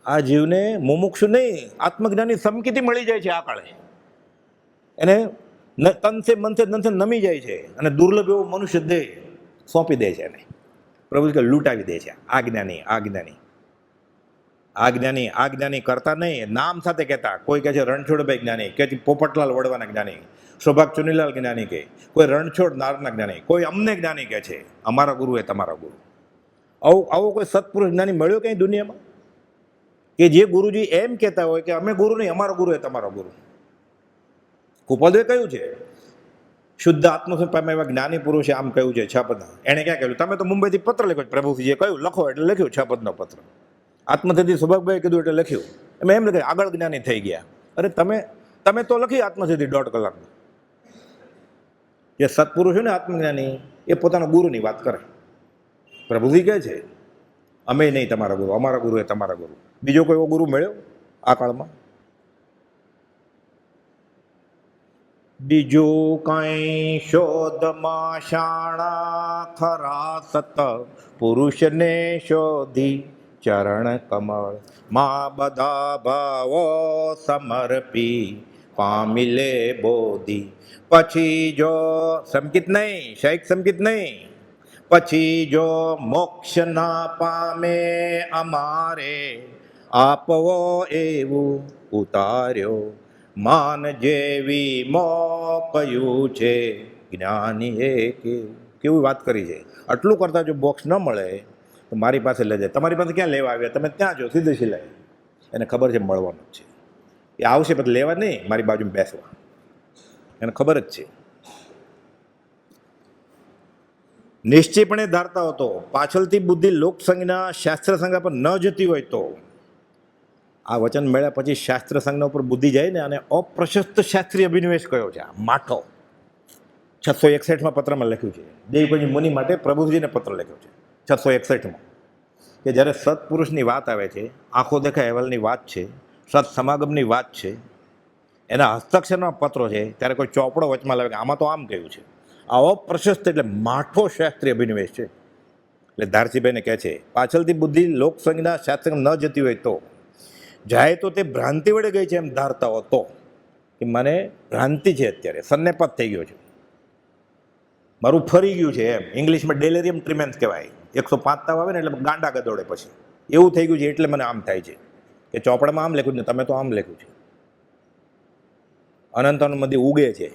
આ જીવને મુમુક્ષુ નહીં, આત્મજ્ઞાની સમકિતિ મળી જાય છે આ કાળે. એને તનસે મનસે ધનસે નમી જાય છે અને દુર્લભ એવો મનુષ્ય દેહ સોંપી દે છે એને. પ્રભુ કે લૂંટાવી દે છે. આ જ્ઞાની, આ જ્ઞાની, આ જ્ઞાની, આ જ્ઞાની કરતા નહીં, નામ સાથે કહેતા. કોઈ કહે છે રણછોડભાઈ જ્ઞાની, કે પોપટલાલ વડવાના જ્ઞાની, સૌભાગ ચુનીલાલ જ્ઞાની કહે, કોઈ રણછોડ નારના જ્ઞાની, કોઈ અમને જ્ઞાની કહે છે, અમારા ગુરુ એ તમારા ગુરુ. આવો કોઈ સત્પુરુષ જ્ઞાની મળ્યો ક્યાંય દુનિયામાં કે જે ગુરુજી એમ કહેતા હોય કે અમે ગુરુ નહીં, અમારો ગુરુ એ તમારો ગુરુ. કુપોલદેવે કહ્યું છે, શુદ્ધ આત્મસ્વરૂપ પામ્યા એવા જ્ઞાની પુરુષે આમ કહ્યું છે 6 પદના. એણે ક્યાં કહ્યું? તમે તો મુંબઈથી પત્ર લખ્યો, પ્રભુજીએ કહ્યું લખો એટલે લખ્યું 6 પદનો પત્ર. આત્મસિદ્ધિ સૌભાગભાઈ કીધું એટલે લખ્યું. એમ લખ્યું આગળ જ્ઞાની થઈ ગયા. અરે તમે તો લખી આત્મસિદ્ધિ 1.5 કલાકમાં. જે સત્પુરુષ હોય ને આત્મજ્ઞાની, એ પોતાના ગુરુની વાત કરે. પ્રભુજી કહે છે અમે નહીં તમારા ગુરુ, અમારા ગુરુ એ તમારા ગુરુ. બીજો કોઈ એવો ગુરુ મળ્યો આ કાળમાં? બીજું કઈ શોધમાં શાણા ખરા સત પુરુષને શોધી ચરણ કમળ માં બધા ભાવો સમર્પી પામી લે બોધી. પછી જો સંકિત નહીં, શૈક સંકિત નહીં, પછી જો મોક્ષ ના પામે અમારે આપવો એવું ઉતાર્યો, માન જેવી મોકયું છે જ્ઞાની કે. કેવી વાત કરી છે. આટલું કરતાં જો બોક્સ ન મળે તો મારી પાસે લઈ જાય. તમારી પાસે ક્યાં લેવા આવ્યા? તમે ત્યાં જો સીધે સિલાઈ. એને ખબર છે મળવાનું જ છે. એ આવશે પછી લેવા નહીં, મારી બાજુમાં બેસવા. એને ખબર જ છે. નિશ્ચયપણે ધારતા હતો પાછળથી બુદ્ધિ લોકસંજ્ઞા શાસ્ત્ર સંજ્ઞા પર ન જતી હોય તો. આ વચન મળ્યા પછી શાસ્ત્ર સંજ્ઞા ઉપર બુદ્ધિ જાય ને, અને અપ્રશસ્ત શાસ્ત્રીય અભિનિવેશ કયો છે આ માઠો. 661માં પત્રમાં લખ્યું છે. દેવગણજી મુનિ માટે પ્રભુજીને પત્ર લખ્યો છે 661માં, કે જ્યારે સત્પુરુષની વાત આવે છે, આંખો દેખાય અહેવાલની વાત છે, સત સમાગમની વાત છે, એના હસ્તાક્ષરના પત્રો છે, ત્યારે કોઈ ચોપડો વચમાં લાવે કે આમાં તો આમ કહ્યું છે. આવો પ્રશસ્ત એટલે માઠો શાસ્ત્રીય અભિનિવેશ છે. એટલે ધારસીભાઈને કહે છે પાછળથી બુદ્ધિ લોકસંજ્ઞા શાસ્ત્ર ન જતી હોય તો જાય તો તે ભ્રાંતિ વડે ગઈ છે એમ ધારતા હો તો, કે મને ભ્રાંતિ છે, અત્યારે સન્નેપાત થઈ ગયો છે, મારું ફરી ગયું છે એમ. ઇંગ્લિશમાં ડેલેરિયમ ટ્રીમેન્સ કહેવાય. 105 તાવ આવે ને એટલે ગાંડા ગદોડે પછી એવું થઈ ગયું છે, એટલે મને આમ થાય છે કે ચોપડામાં આમ લખ્યું ને તમે તો આમ લખ્યું છે. અનંત અનુમતિ ઉગે છે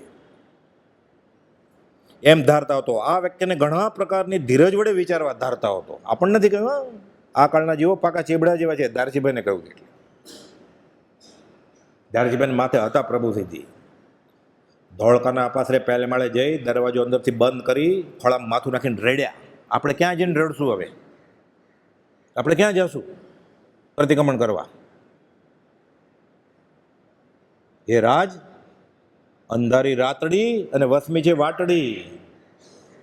એમ ધારતા હતો. આ વ્યક્તિને ઘણા પ્રકારની ધીરજ વડે વિચારવા ધારતા હતો. આપણને નથી કહ્યું આ કાળના જેવો પાકા ચેબડા જેવા છે. ધારસીભાઈને કહ્યું એટલે ધારસીભાઈને માથે હતા પ્રભુસિંહજી. ધોળકાના અપાસરે પહેલે માળે જઈ દરવાજો અંદરથી બંધ કરી ખોળામાં માથું નાખીને રેડ્યા. આપણે ક્યાં જઈને રડશું હવે? આપણે ક્યાં જશું પ્રતિક્રમણ કરવા? એ રાજ અંધારી રાતડી અને વસમી છે વાટડી,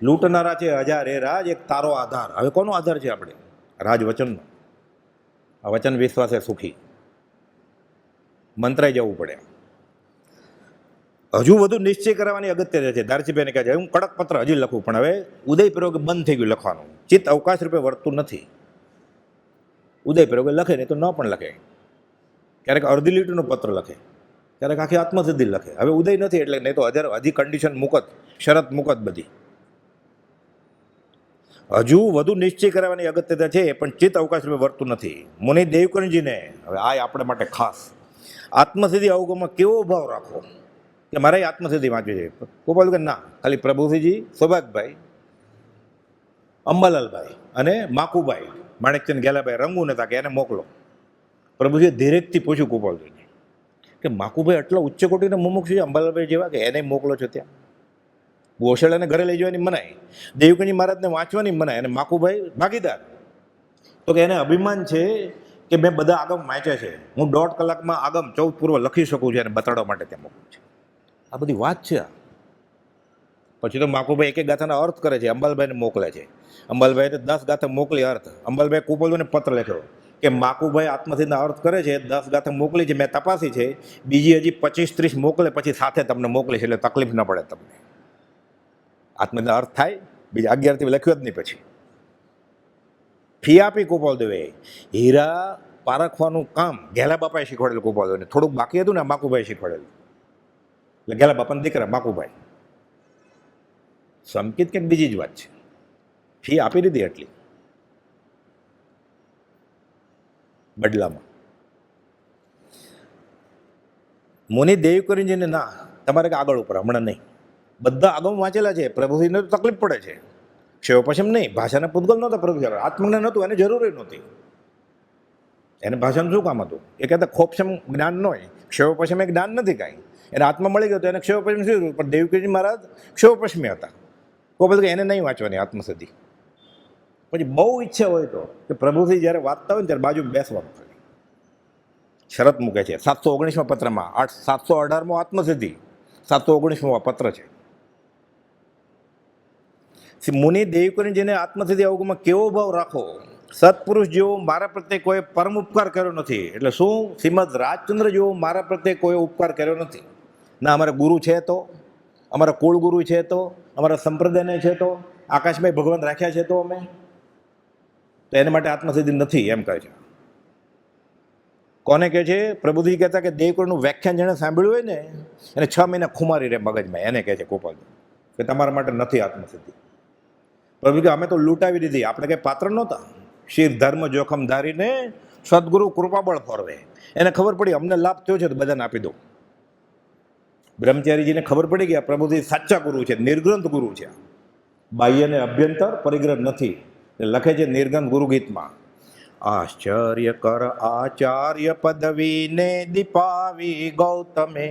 લૂંટનારા છે હજાર, એ રાજ એક તારો આધાર. હવે કોનો આધાર છે આપણે? રાજ વચનનો. આ વચન વિશ્વાસે સુખી. મંત્રાઈ જવું પડે. હજુ વધુ નિશ્ચય કરવાની અગત્ય છે. ધારસીભાઈને કહે છે હું કડક પત્ર હજી લખું, પણ હવે ઉદય પ્રયોગ બંધ થઈ ગયું લખવાનું. ચિત્ત અવકાશ રૂપે વર્તું નથી. ઉદય પ્રયોગ લખે નહીં તો ન પણ લખે. ક્યારેક અડધી લીટીનો પત્ર લખે, ક્યારેક આખી આત્મસિદ્ધિ લખે. હવે ઉદય નથી એટલે, નહીં તો હજી કન્ડિશન મૂકત, શરત મૂકત બધી. હજુ વધુ નિશ્ચય કરવાની અગત્યતા છે, પણ ચિત્ત અવકાશ રૂપે વર્તું નથી. મુનિ દેવકરણજીને હવે આ આપણા માટે ખાસ આત્મસિદ્ધિ અવગમમાં કેવો ભાવ રાખવો કે મારે આત્મસિદ્ધિ વાંચવી છે. ગોપાલ કે ના, ખાલી પ્રભુસિંહજી, સૌભાગભાઈ, અંબાલાલભાઈ અને માકુભાઈ, માણેકચંદ ગેલાભાઈ રંગું નતા કે એને મોકલો. પ્રભુજીએ ધીરેજથી પૂછ્યું ગોપાલજીને કે માકુભાઈ આટલા ઉચ્ચ કોટીના મુમુક્ષ છે અંબાલાલભાઈ જેવા, કે એને મોકલો છો ત્યાં? ગોશાળાને ઘરે લઈ જવાની મનાય, દેવકણજી મહારાજને વાંચવાની મનાય, અને માકુભાઈ ભાગીદાર. તો કે એને અભિમાન છે કે મેં બધા આગમ વાંચ્યા છે, હું 1.5 કલાકમાં આગમ 14 પૂર્વ લખી શકું છું, એને બતાડવા માટે ત્યાં મોકલું છે. આ બધી વાત છે. પછી તો માકુભાઈ એક એક ગાથાના અર્થ કરે છે, અંબાલભાઈને મોકલે છે. અંબાલભાઈને 10 ગાથા મોકલી અર્થ. અંબાલભાઈ કુપોલને પત્ર લખ્યો કે માકુભાઈ આત્મસિદ્ધના અર્થ કરે છે, 10 ગાથા મોકલી છે, મેં તપાસી છે, બીજી હજી 25-30 મોકલે પછી સાથે તમને મોકલીશ, એટલે તકલીફ ન પડે તમને. આત્મસિદ્ધના અર્થ થાય, બીજા 11થી લખ્યું જ નહીં. પછી ફી આપી ગોપાલદેવે. હીરા પારખવાનું કામ ઘેલા બાપાએ શીખવાડેલું ગોપાલદેવને. થોડુંક બાકી હતું ને માકુભાઈ શીખવાડેલું. એટલે ઘેલા બાપાના દીકરા માકુભાઈ. સંકેત કંઈક બીજી જ વાત છે. ફી આપી દીધી એટલી બદલામાં. મુનિ દેવકરણજીને ના, તમારે આગળ ઉપર હમણાં નહીં. બધા આગમ વાંચેલા છે. પ્રભુજીને તો તકલીફ પડે છે. ક્ષેવ પશ્ચિમ નહીં, ભાષાના પૂતગલ નહોતા પ્રભુ. આત્મજ્ઞાન નહોતું, એને જરૂર નહોતી. એને ભાષાનું શું કામ હતું? એ કહેતા ખોપસમ જ્ઞાન ન હોય, ક્ષેવ પશ્ચિમ એ જ્ઞાન નથી કાંઈ. એને આત્મા મળી ગયો તો એને ક્ષેવ પશ્ચિમ શું? પણ દેવકીજી મહારાજ ક્ષેવ પશ્ચિમી હતા. કોઈ બધું એને નહીં વાંચવાની આત્મસિદ્ધિ. પછી બહુ ઈચ્છા હોય તો કે પ્રભુથી જ્યારે વાંચતા હોય ને ત્યારે બાજુ બેસવાનું ખાલી શરત મૂકે છે. 719માં પત્રમાં 718મો આત્મસિદ્ધિ, 719મો પત્ર છે. મુનિ દેવકરણજીને આત્મસિદ્ધિ અવગમાં કેવો ભાવ રાખો? સત્પુરુષ જેવો મારા પ્રત્યે કોઈ પરમ ઉપકાર કર્યો નથી. એટલે શું? શ્રીમદ રાજચંદ્ર જેવો મારા પ્રત્યે કોઈ ઉપકાર કર્યો નથી. ના અમારા ગુરુ છે તો, અમારા કુળ ગુરુ છે તો, અમારા સંપ્રદાયને છે તો, આકાશભાઈ ભગવાન રાખ્યા છે તો અમે તો એને માટે આત્મસિદ્ધિ નથી એમ કહે છે. કોને કહે છે? પ્રભુજી કહેતા કે દેવકરણનું વ્યાખ્યાન જેણે સાંભળ્યું હોય ને એને 6 મહિના ખુમારી રહે મગજમાં. એને કહે છે ગોપાલ કે તમારા માટે નથી આત્મસિદ્ધિ. પ્રભુ કે અમે તો લૂંટાવી દીધી, આપણે કંઈ પાત્ર નહોતા. શિર ધર્મ જોખમ ધારીને સદગુરુ કૃપાબળ ફરવે. એને ખબર પડી અમને લાભ થયો છે તો બધાને આપી દો. બ્રહ્મચારીજીને ખબર પડી ગયા પ્રભુજી સાચા ગુરુ છે, નિર્ગ્રંથ ગુરુ છે, બાહ્ય ને અભ્યંતર પરિગ્રહ નથી. લખે છે નિર્ગ્રંથ ગુરુ ગીતમાં, આશ્ચર્ય કર આચાર્ય પદવીને દીપાવી ગૌતમે,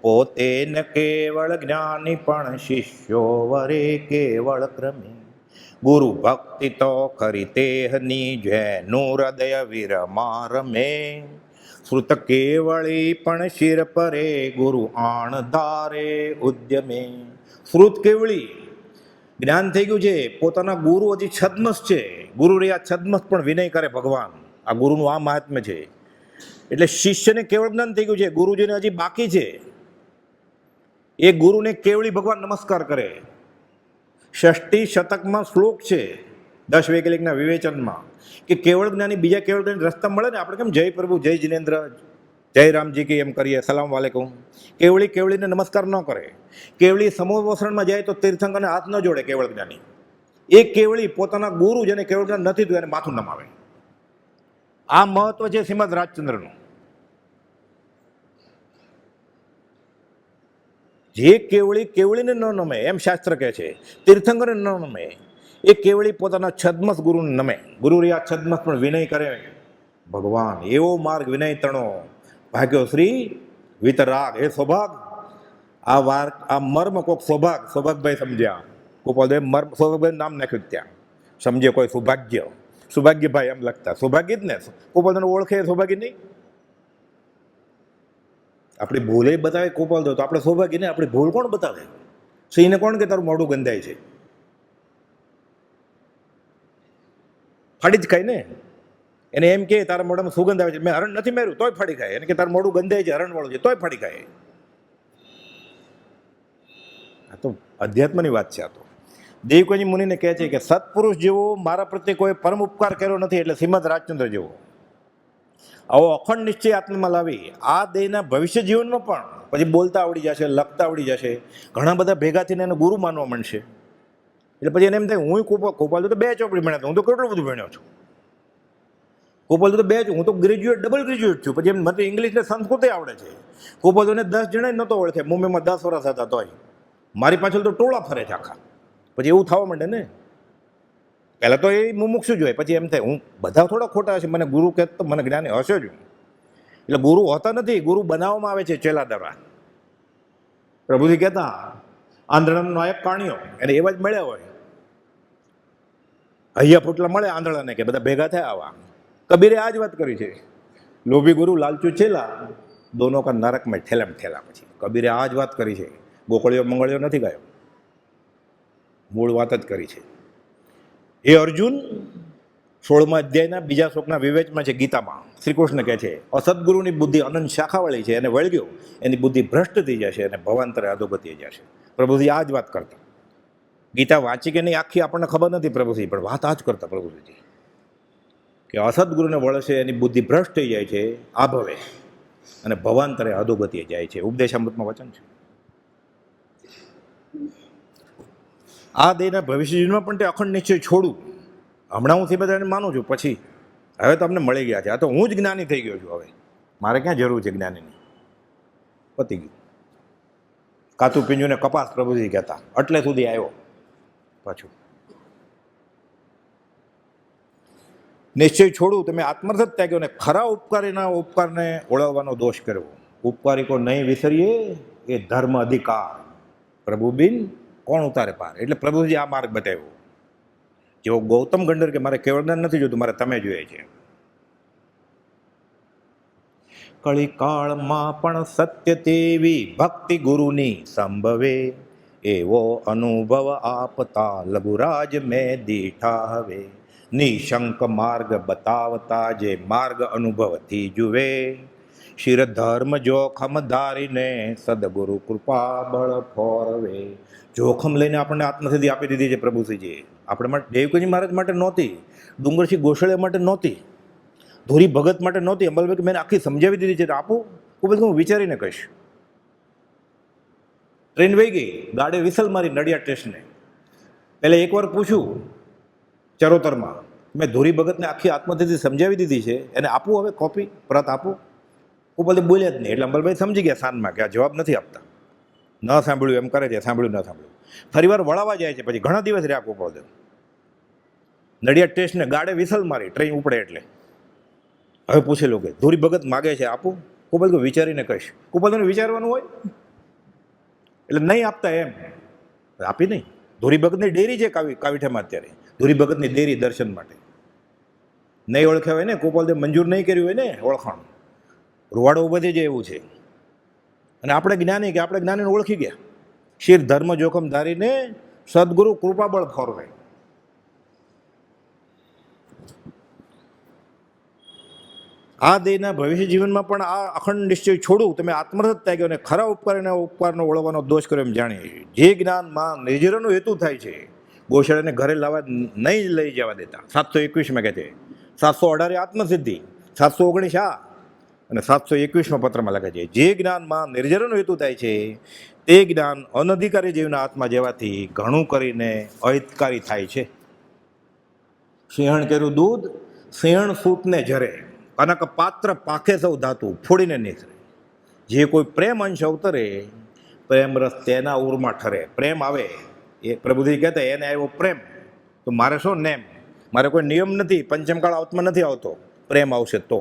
પોતે ન કેવળ જ્ઞાની પણ શિષ્યો વરે કેવળ ક્રમે, ગુરુ ભક્તિ તો ખરી તેહની જેનું હૃદય વિરમા રમે, શ્રુત કેવળી પણ શિર પરે ગુરુ આણ ધારે ઉદ્યમે. શ્રુત કેવળી જ્ઞાન થઈ ગયું છે, પોતાના ગુરુ હજી છદ્મસ છે, ગુરુ રહ્યા છદ્મસ પણ વિનય કરે ભગવાન. આ ગુરુનું આ મહાત્મ્ય છે. એટલે શિષ્યને કેવળ જ્ઞાન થઈ ગયું છે, ગુરુજીને હજી બાકી છે. એ ગુરુને કેવળી ભગવાન નમસ્કાર કરે. ષષ્ઠી શતકમાં શ્લોક છે 10 વૈકલ્પિકના વિવેચનમાં કે કેવળ જ્ઞાની બીજા કેવળ જ્ઞાની રસ્તા મળે ને, આપણે કેમ જય પ્રભુ જય જિનેન્દ્ર જય રામજી કે એમ કરીએ, સલામ વાલેકુમ. કેવળીને નમસ્કાર ન કરે. કેવળી સમોવસરણમાં જાય તો તીર્થંકરને હાથ ન જોડે કેવળ જ્ઞાની. એ કેવળી પોતાના ગુરુ જેને કેવળ જ્ઞાન નથી થયું એને માથું નમાવે. આ મહત્વ છે શ્રીમદ રાજચંદ્રનું. જે કેવળીને ન નમે એમ શાસ્ત્ર કહે છે, તીર્થંકરને ન નમે. એ કેવળી પોતાના છદ્મસ ગુરુને નમે. ગુરુ રહ્યા છદ્મસ પણ વિનય કરે ભગવાન. એવો માર્ગ વિનય તણો ભાગ્યો શ્રી વિતરાગ. એ સૌભાગ આ મર્મ કોક સૌભાગભાઈ સમજ્યા. ગોપાલદેવ મર્મ સૌભાગભાઈ નામ નાખ્યું ત્યાં, સમજે કોઈ સૌભાગ્યભાઈ એમ લખતા. સૌભાગ્ય જ ને, ગોપાલદેવને ઓળખે સૌભાગ્ય નહીં. આપણી ભૂલે બતાવે ગોપાલદેવ તો આપણે સૌભાગ્ય નહીં. આપણી ભૂલ કોણ બતાવે? સિંહને કોણ કે તારું મોઢું ગંધાય છે? ફાડી જ ખાય ને. એને એમ કે તારા મોઢામાં સુગંધ આવે છે, મેં હરણ નથી માર્યું તોય ફાડી ખાય. એને કે તારું મોઢું ગંધાય છે, હરણ વાળું છે, તોય ફાડી ખાય. આ તો અધ્યાત્મની વાત છે. આ તો દેવકોજી મુનિને કહે છે કે સત્પુરુષ જેવો મારા પ્રત્યે કોઈ પરમ ઉપકાર કર્યો નથી, એટલે શ્રીમદ રાજચંદ્ર જેવો. આવો અખંડ નિશ્ચય આત્મામાં લાવી આ દેહના ભવિષ્ય જીવનમાં પણ પછી બોલતા આવડી જશે, લખતા આવડી જશે, ઘણા બધા ભેગા થઈને એને ગુરુ માનવા માંડશે. એટલે પછી એને એમ થાય હું ગોપાલ તો 2 ચોપડી ભણ્યા, હું તો કેટલું બધું ભણ્યો છું. ગોપાલ તો 2, હું તો ગ્રેજ્યુએટ ડબલ ગ્રેજ્યુએટ છું. પછી એમ મને ઇંગ્લિશ ને સંસ્કૃત આવડે છે. ગોપાલને 10 જણા નહોતો ઓળખે, મુંબઈમાં 10 વર્ષ હતા તોય. મારી પાછળ તો ટોળા ફરે છે આખા. પછી એવું થવા માંડે ને. પહેલાં તો એ મુમુક્ષુ જ હોય, પછી એમ થાય હું બધા થોડા ખોટા હશે, મને ગુરુ કહેતો તો મને જ્ઞાની હશે જ. એટલે ગુરુ હોતા નથી, ગુરુ બનાવવામાં આવે છે ચેલા દ્વારા. પ્રભુજી કહેતા આંધળાનો નાયક કાણિયો, એને એવા જ મળ્યા હોય. હૈયા ફૂટલા મળે આંધળાને કે બધા ભેગા થયા આવા. કબીરે આ જ વાત કરી છે, લોભી ગુરુ લાલચુ ચેલા, દોનો કા નરક મેં ઠેલામ ઠેલા. પછી કબીરે આ જ વાત કરી છે, ગોકળિયો મંગળિયો નથી ગાયો, મૂળ વાત જ કરી છે. એ અર્જુન 16મા અધ્યાયના 2જા શ્લોકના વિવેચમાં છે. ગીતામાં શ્રી કૃષ્ણ કહે છે અસદગુરુની બુદ્ધિ અનંત શાખાવાળી છે, એને વળગ્યો એની બુદ્ધિ ભ્રષ્ટ થઈ જશે અને ભવાંતરે અધોગતિ જશે. પ્રભુજી આ જ વાત કરતા. ગીતા વાંચી કે નહીં આખી આપણને ખબર નથી પ્રભુજી, પણ વાત આ જ કરતા પ્રભુજી કે અસદગુરુને વળશે એની બુદ્ધિ ભ્રષ્ટ થઈ જાય છે આભવે, અને ભવાંતરે અધોગતિએ જાય છે. ઉપદેશામૃતમાં વચન છે. આ દેહના ભવિષ્યમાં પણ તે અખંડ નિશ્ચય છોડું. હમણાં હું બધાને માનું છું, પછી હવે તો અમને મળી ગયા છે. આ તો હું જ જ્ઞાની થઈ ગયો છું. હવે મારે ક્યાં જરૂર છે જ્ઞાનીની? પતી ગયું. કાચું પીંજુને કપાસ પ્રભુજી કહેતા, એટલે સુધી આવ્યો. પાછું નિશ્ચય છોડું, તમે આત્મર્થ જ ત્યાગ્યો ને ખરા ઉપકારીના ઉપકારને ઓળવવાનો દોષ કર્યો. ઉપકારી કો નહીં વિસરીએ એ ધર્મ અધિકાર, પ્રભુ બિન કોણ ઉતારે પાર. એટલે પ્રભુજી આ માર્ગ બતાવ્યો. જેવો ગૌતમ ગંડર કે મારે કેવળ જ્ઞાન નથી જોતું, મારે તમે જોઈએ છે. કળીકાળમાં પણ સત્ય તેવી ભક્તિ ગુરુની સંભવે, એવો અનુભવ આપતા લઘુરાજ મેં દીઠા હવે. નિશંક માર્ગ બતાવતા જે માર્ગ અનુભવથી જુએ, શિર ધર્મ જોખમ ધારીને સદગુરુ કૃપા બળ ફોરવે. જોખમ લઈને આપણને આત્મસિદ્ધિ આપી દીધી છે પ્રભુશ્રીજી. આપણે માટે દેવકોજી મહારાજ માટે નહોતી, ડુંગરસિંહ ગોસળિયા માટે નહોતી, ધોરી ભગત માટે નહોતી. અંબલભાઈ મેં આખી સમજાવી દીધી છે. આપું ખૂબ જ હું વિચારીને કહીશ. ટ્રેન વહી ગઈ, ગાડી વિસલ મારી નડિયાદ સ્ટેશને. પહેલાં એકવાર પૂછ્યું ચરોતરમાં, મેં ધોરી ભગતને આખી આત્મહત્યાથી સમજાવી દીધી છે, એને આપું હવે કોપી પ્રત આપું? ગોપાલદેવ બોલ્યા જ નહીં. એટલે અંબલભાઈ સમજી ગયા સાંજમાં કે આ જવાબ નથી આપતા, ન સાંભળ્યું એમ કરે છે, સાંભળ્યું ન સાંભળ્યું. ફરી વાર વળાવા જાય છે. પછી ઘણા દિવસ રહ્યા ગોપાલદેવ. નડિયાદ સ્ટેશને ગાડે વિસલ મારી, ટ્રેન ઉપડે એટલે હવે પૂછેલું કે ધોરી ભગત માગે છે, આપું? ગોપાલદેવ વિચારીને કહીશ. ગોપાલદેવને વિચારવાનું હોય એટલે નહીં આપતા એમ, આપી નહીં. ધોરી ભગતની ડેરી છે કાવીઠામાં અત્યારે, ધોરી ભગતની ડેરી દર્શન માટે. નહીં ઓળખ્યા હોય ને, ગોપાલદેવ મંજૂર નહીં કર્યું હોય ને ઓળખાણ, રૂવાડો બધે જ એવું છે. અને આપણે જ્ઞાની કે આપણે જ્ઞાનીને ઓળખી ગયા. શિર ધર્મ જોખમ ધારીને સદગુરુ કૃપાબળ ફોરવે. આ દેહના ભવિષ્ય જીવનમાં પણ આ અખંડ નિશ્ચય છોડું તમે આત્મરત થઈ ગયો અને ખરા ઉપકારનો ઓળવાનો દોષ કર્યો એમ જાણીએ. જે જ્ઞાનમાં નિર્જરનો હેતુ થાય છે, ગોશાળાને ઘરે લાવવા નહીં લઈ જવા દેતા. 721 કહે છે, 718 આત્મસિદ્ધિ, 719 આ અને 721 પત્રમાં લખે છે, જે જ્ઞાનમાં નિર્જરનો હેતુ થાય છે તે જ્ઞાન અનધિકારી જીવના આત્મા જેવાથી ઘણું કરીને અહિતકારી થાય છે. સિંહણ કર્યું દૂધ, સિંહણ સૂતને ઝરે, કનક પાત્ર પાખે સૌ ધાતુ, ફોડીને નીકળે. જે કોઈ પ્રેમ અંશ અવતરે, પ્રેમ રસ તેના ઉરમાં ઠરે. પ્રેમ આવે એ પ્રભુજી કહેતા એને આવ્યો પ્રેમ, તો મારે શું નેમ, મારે કોઈ નિયમ નથી, પંચમકાળ આવતમાં નથી આવતો. પ્રેમ આવશે તો,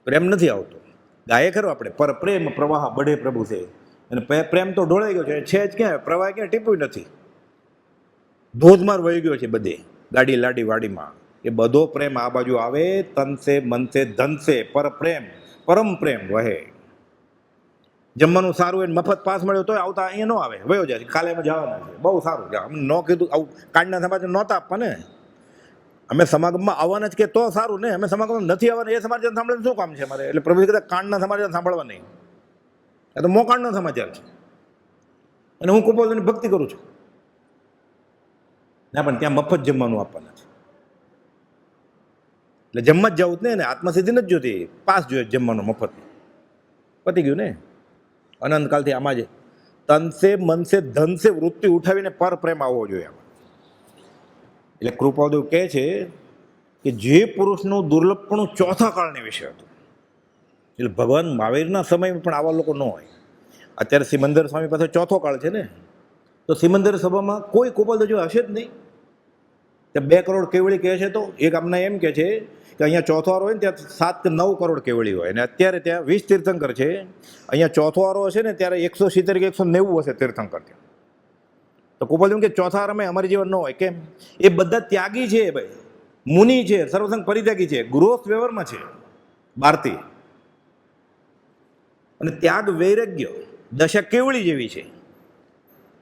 પ્રેમ નથી આવતો. ગાયે ખરો આપણે, પર પ્રેમ પ્રવાહ બઢે પ્રભુ છે. અને પ્રેમ તો ઢોળાઈ ગયો છે જ ક્યાં, પ્રવાહ ક્યાં ટીપ્યું નથી, ધોધમાર વહી ગયો છે બધે ગાડી લાડી વાડીમાં. એ બધો પ્રેમ આ બાજુ આવે, તનસે મનસે ધનસે પર પ્રેમ પરમ પ્રેમ વહે. જમવાનું સારું હોય, મફત પાસ મળ્યો તોય આવતા અહીંયા ન આવે, વયો જાય, કાલે અમે જવાના છે, બહુ સારું. અમને ન કીધું, આવું કાંડના સમાચાર નહોતા આપવા ને, અમે સમાગમમાં આવવાના જ કે તો સારું ને, અમે સમાગમમાં નથી આવવાના એ સમાચાર સાંભળીને શું કામ છે મારે? એટલે પ્રભુ કહેતા કાંડના સમાચાર સાંભળવા નહીં, એ તો મોકાંડના સમાચાર છે. અને હું કૃપાલની ભક્તિ કરું છું ના, પણ ત્યાં મફત જમવાનું આપવાના છે. એટલે જમવા જ જવું જ ને, આત્મસિદ્ધિ નથી જોતી, પાસ જોઈએ જમવાનું મફત. પતી ગયું ને. અનંતકાલથી આમાં જ તનસે મનસે ધનસે વૃત્તિ ઉઠાવીને પર પ્રેમ આવવો જોઈએ આમાં. એટલે કૃપાદેવ કહે છે કે જે પુરુષનું દુર્લભપણું ચોથા કાળને વિશે હતું. એટલે ભગવાન મહાવીરના સમયમાં પણ આવા લોકો ન હોય. અત્યારે સિમંદર સ્વામી પાસે ચોથો કાળ છે ને, તો સિમંદર સભામાં કોઈ કૃપાદેવ જો હશે જ નહીં. ત્યાં 2 કરોડ કેવળી કહે છે, તો એક આમના એમ કહે છે કે અહીંયા ચોથો વારો હોય ને ત્યાં 7 કે 9 કરોડ કેવળી હોય, અને અત્યારે ત્યાં 20 તીર્થંકર છે. અહીંયા ચોથો વારો હશે ને ત્યારે 170 કે 190 હશે તીર્થંકર ત્યાં. તો કૃપાદેવ કે ચોથા વારામાં અમારી જીવન ન હોય. કેમ? એ બધા ત્યાગી છે ભાઈ, મુનિ છે, સર્વસંગ પરિત્યાગી છે, ગૃહસ્થ વ્યવહારમાં છે ભારતી. અને ત્યાગ વૈરાગ્ય દશા કેવળી જેવી છે,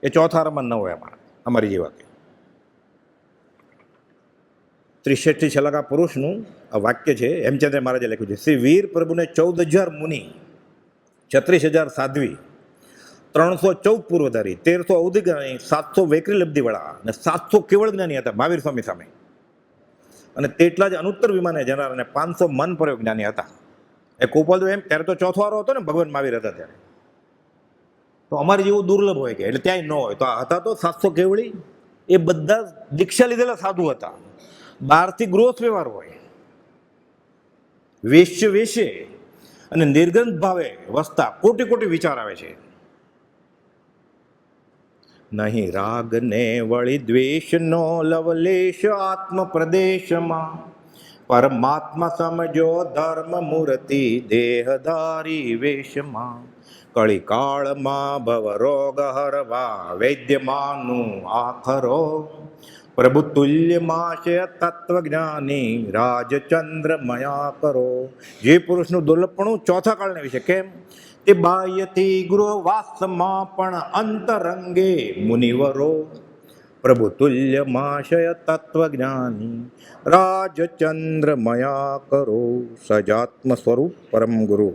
એ ચોથા વારામાં ન હોય અમારી જેવા. ત્રિશેઠથી છલકા પુરુષનું આ વાક્ય છે, હેમચંદ્ર મહારાજે લખ્યું છે. શ્રી વીર પ્રભુને 14,000 મુનિ, 36,000 સાધ્વી, 314 પૂર્વધારી, 1300 અવધિગ્રાણી, 700 વૈકરી લબ્ધિવાળા અને 700 કેવળ જ્ઞાની હતા મહાવીર સ્વામી સામે. અને તેટલા જ અનુત્તર વિમાને જનાર અને 500 મન પ્રયોગ જ્ઞાની હતા. એ કૃપાલદેવ એમ, ત્યારે તો ચોથો વારો હતો ને, ભગવાન મહાવીર હતા ત્યારે. તો અમારે જેવું દુર્લભ હોય કે, એટલે ત્યાંય ન હોય. તો આ હતા તો 700 કેવળી, એ બધા દીક્ષા લીધેલા સાધુ હતા. બહારથી ગૃહસ્થ વ્યવહાર હોય, વેશ્ય વેશે અને નિર્ગંધ ભાવે વસતા કોટી કોટી વિચાર આવે છે. નહીં રાગ ને વળી દ્વેષનો લવલેશ આત્મ પ્રદેશમાં, પરમાત્મા સમજો ધર્મ મૂર્તિ દેહધારી વેશમાં. કળિકાળમાં ભવ રોગ હરવા વૈદ્યમાનું આખરો, પ્રભુ તુલ્યમાં છે તત્વજ્ઞાની રાજચંદ્ર મયા કરો. જે પુરુષનું દુર્લભપણું ચોથા કાળને વિશે. કેમ? તે બાહ્યથી ગૃહવાસમાં પણ અંતરંગે મુનિવરો, પ્રભુ તુલ્યમાં છે તત્વજ્ઞાની રાજચંદ્ર મયા કરો. સજાત્મ સ્વરૂપ પરમ ગુરુ.